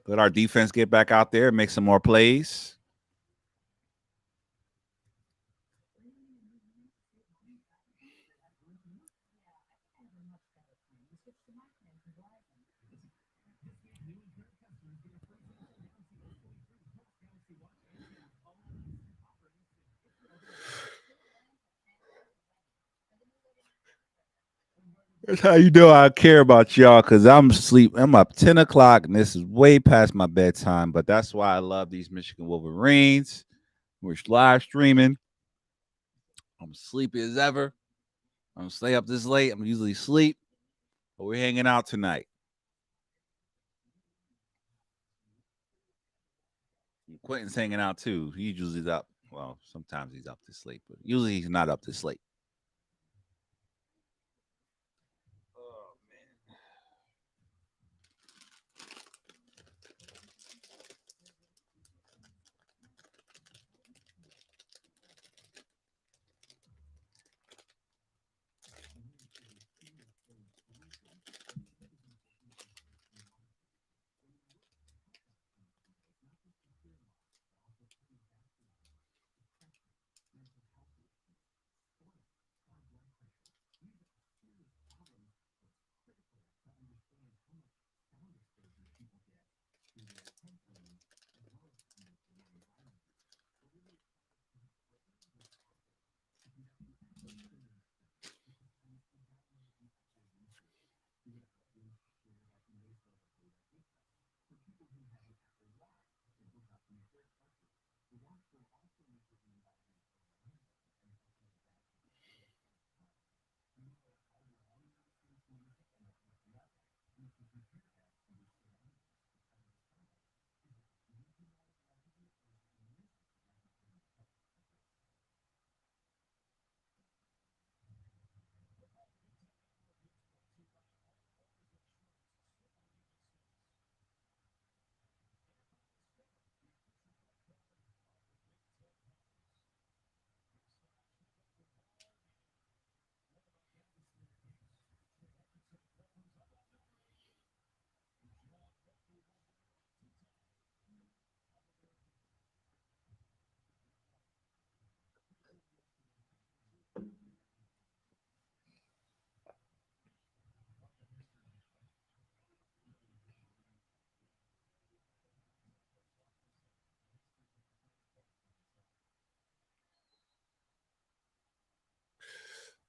let our defense get back out there and make some more plays. That's how you know I care about y'all, because I'm asleep. I'm up 10 o'clock, and this is way past my bedtime. But that's why I love these Michigan Wolverines. We're live streaming. I'm sleepy as ever. I'm gonna stay up this late. I'm usually asleep, but we're hanging out tonight. Quentin's hanging out too. He usually's up. Well, sometimes he's up this late, but usually he's not up this late. Oh man.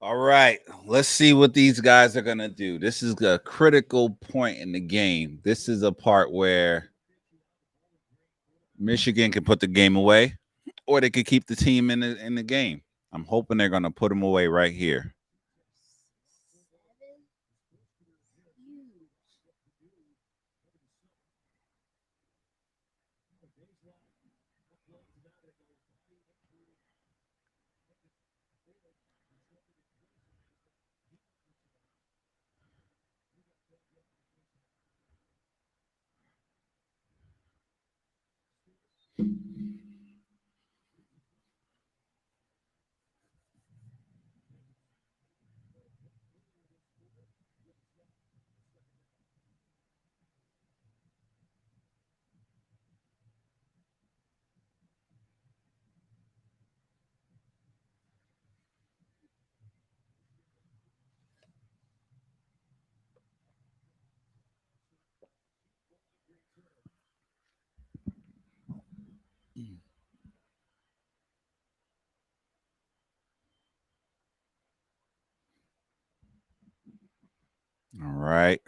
All right, let's see what these guys are gonna do. This is a critical point in the game. This is a part where Michigan can put the game away, or they could keep the team in the game. I'm hoping they're gonna put them away right here. 7. Huge. All right.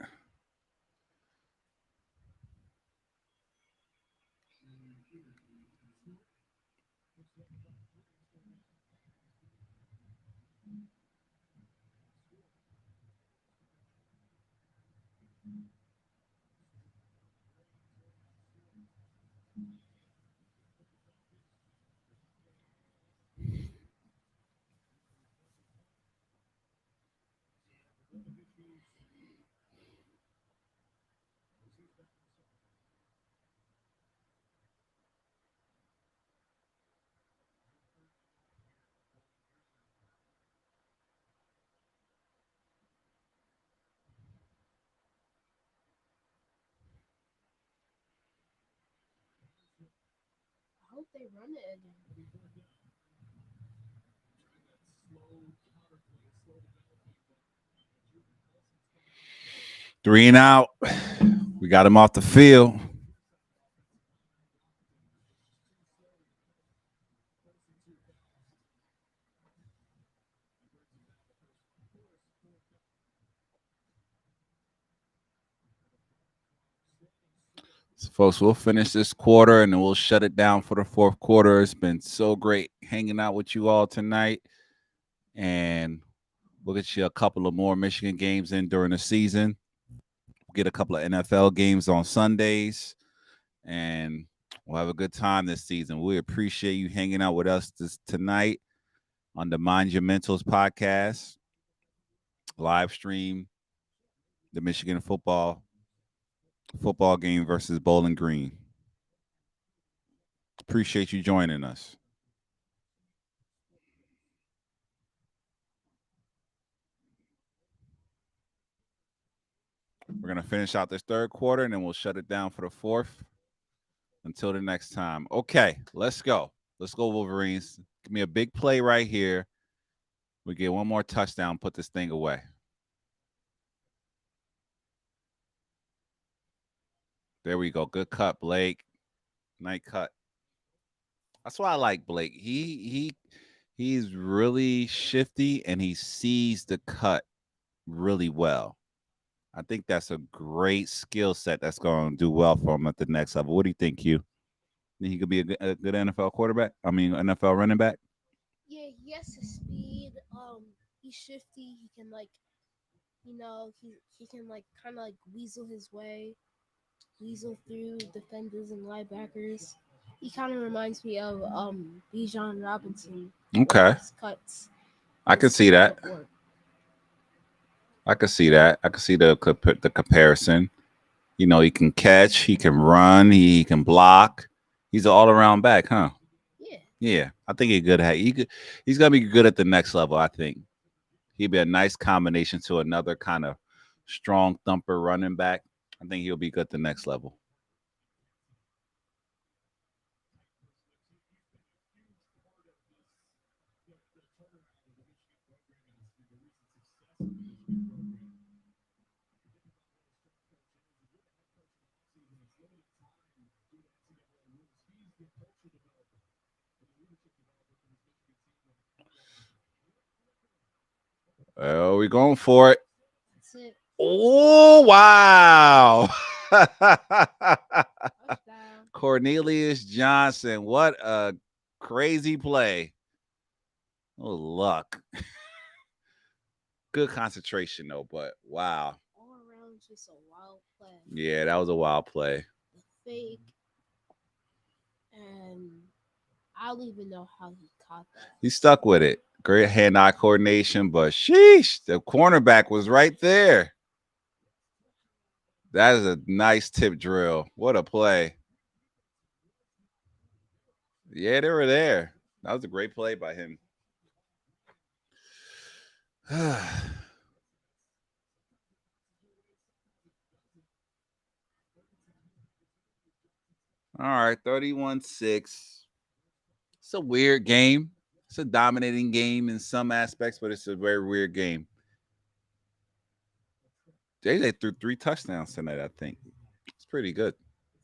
don't they run it again? 3 and out. We got him off the field. So, folks, we'll finish this quarter and then we'll shut it down for the fourth quarter. It's been so great hanging out with you all tonight. And we'll get you a couple of more Michigan games in during the season. Get a couple of NFL games on Sundays. And we'll have a good time this season. We appreciate you hanging out with us tonight on the Mind Your Mentals podcast. Live stream the Michigan football game versus Bowling Green. Appreciate you joining us. We're going to finish out this third quarter, and then we'll shut it down for the fourth until the next time. Okay, let's go. Let's go, Wolverines. Give me a big play right here. We get one more touchdown, put this thing away. There we go. Good cut, Blake. Nice cut. That's why I like Blake. He's really shifty, and he sees the cut really well. I think that's a great skill set that's going to do well for him at the next level. What do you think, Hugh? Think he could be a good NFL quarterback? I mean, NFL running back? Yeah, he has the speed. He's shifty. He can he can kind of weasel his way, weasel through defenders and linebackers. He kind of reminds me of Bijan Robinson. Okay. His cuts. I can see that. I can see that. I can see the comparison. You know, he can catch, he can run, he can block. He's an all-around back, huh? Yeah. Yeah, I think he's good at. He's gonna be good at the next level. I think he'd be a nice combination to another kind of strong thumper running back. I think he'll be good at the next level. Oh, we going for it. That's it. Oh, wow. Touchdown. Cornelius Johnson. What a crazy play. Oh, luck. Good concentration, though, but wow. All around, just a wild play. Yeah, that was a wild play. The fake. And I don't even know how he caught that. He stuck with it. Great hand-eye coordination, but sheesh, the cornerback was right there. That is a nice tip drill. What a play. Yeah, they were there. That was a great play by him. All right, 31-6. It's a weird game. It's a dominating game in some aspects, but it's a very weird game. JJ threw 3 touchdowns tonight, I think. It's pretty good.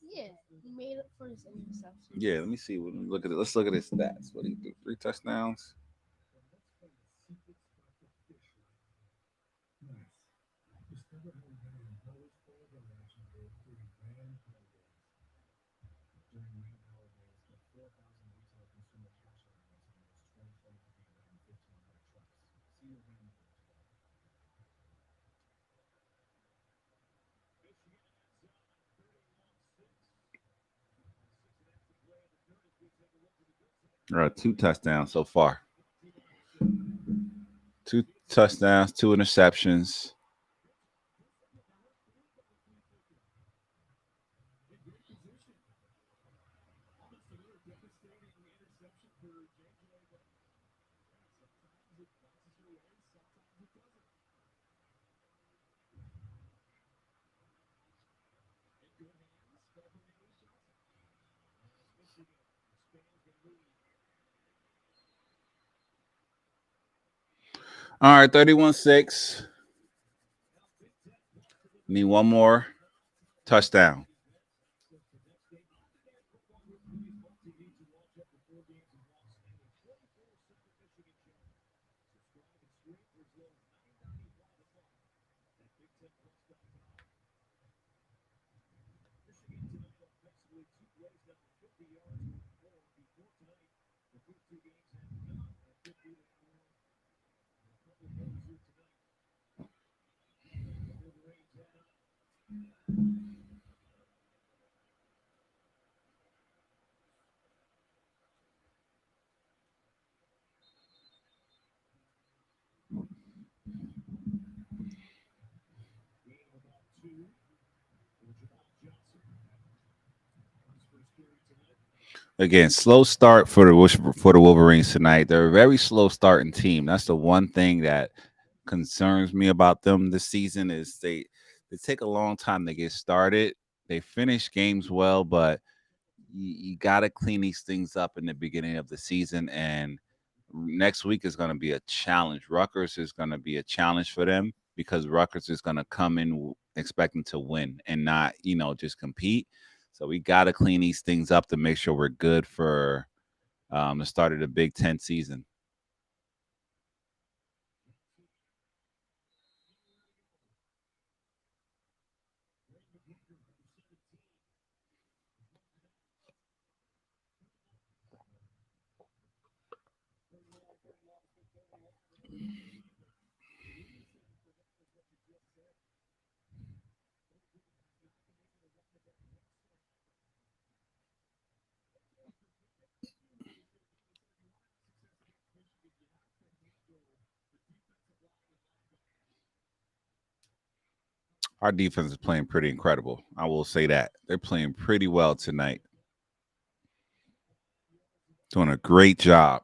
Yeah, he made up for his interception. Yeah, let me see. Look at it. Let's look at his stats. What did he do? 3 touchdowns. All right, 2 touchdowns so far. 2 touchdowns, 2 interceptions. All right, 31-6. Need one more touchdown. Again, slow start for the Wolverines tonight. They're a very slow starting team. That's the one thing that concerns me about them this season is they take a long time to get started. They finish games well, but you got to clean these things up in the beginning of the season. And next week is going to be a challenge. Rutgers is going to be a challenge for them because Rutgers is going to come in expecting to win and not, just compete. So we got to clean these things up to make sure we're good for the start of the Big Ten season. Our defense is playing pretty incredible. I will say that. They're playing pretty well tonight. Doing a great job.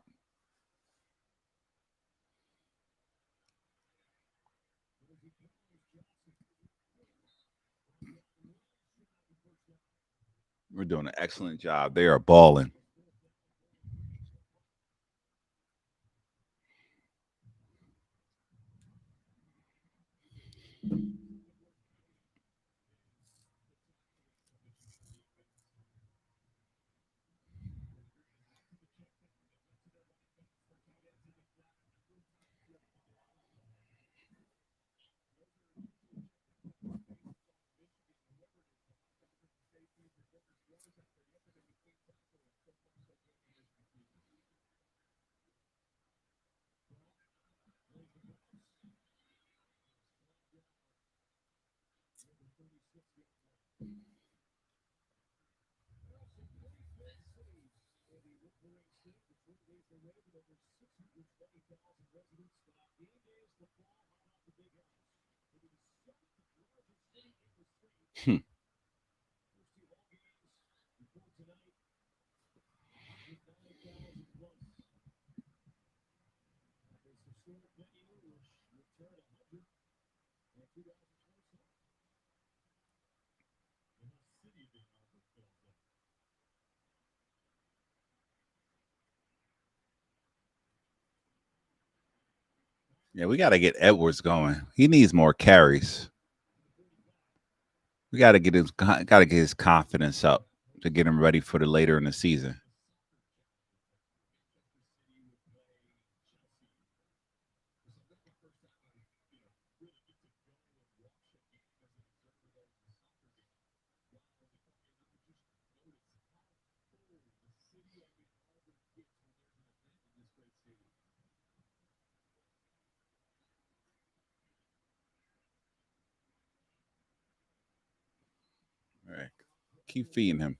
We're doing an excellent job. They are balling. Hmm. Yeah, we got to get Edwards going. He needs more carries. We got to get his confidence up to get him ready for the later in the season. All right. Keep feeding him.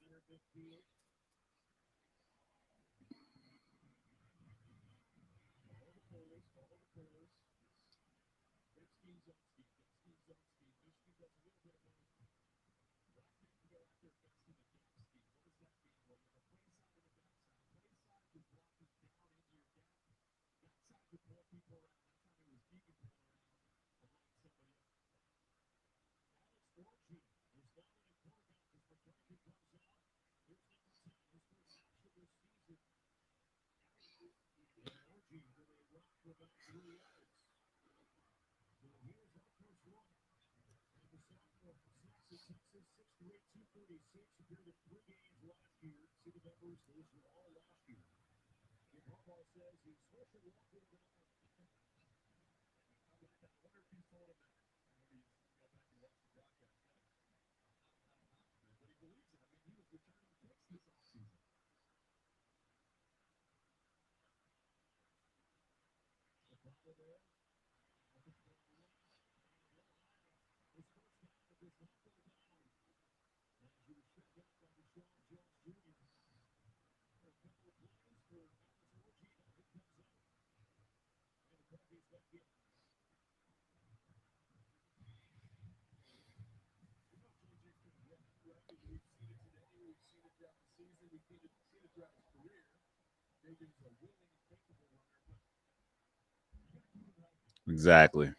Exactly.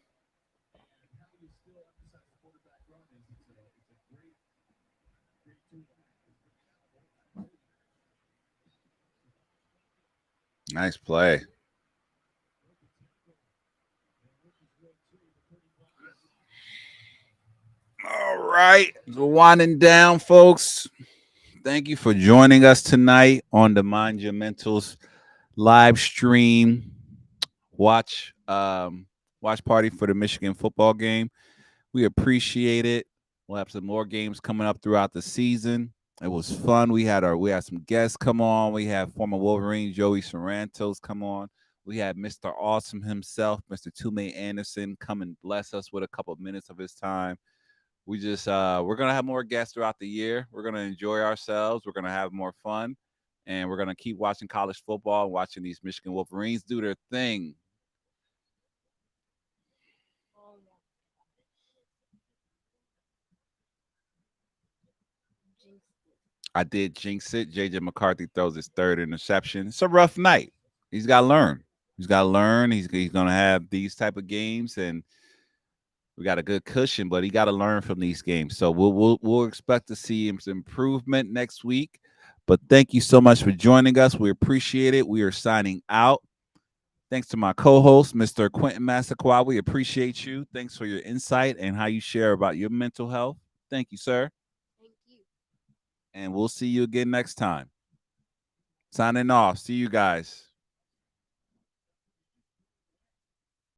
Nice play. All right. We're winding down, folks. Thank you for joining us tonight on the Mind Your Mentals live stream watch party for the Michigan football game. We appreciate it. We'll have some more games coming up throughout the season. It was fun. We had some guests come on. We had former Wolverine Joey Sorrentos come on. We had Mr. Awesome himself, Mr. Tume Anderson, come and bless us with a couple of minutes of his time. We're gonna have more guests throughout the year. We're gonna enjoy ourselves. We're gonna have more fun, and we're gonna keep watching college football and watching these Michigan Wolverines do their thing. Oh, jinxed it. I did jinx it. JJ McCarthy throws his third interception. It's a rough night. He's got to learn. He's got to learn. He's going to have these type of games, and we got a good cushion, but he got to learn from these games. So we'll expect to see him some improvement next week. But thank you so much for joining us. We appreciate it. We are signing out. Thanks to my co-host, Mr. Quentin Massaquoi. We appreciate you. Thanks for your insight and how you share about your mental health. Thank you, sir. Thank you. And we'll see you again next time. Signing off. See you guys.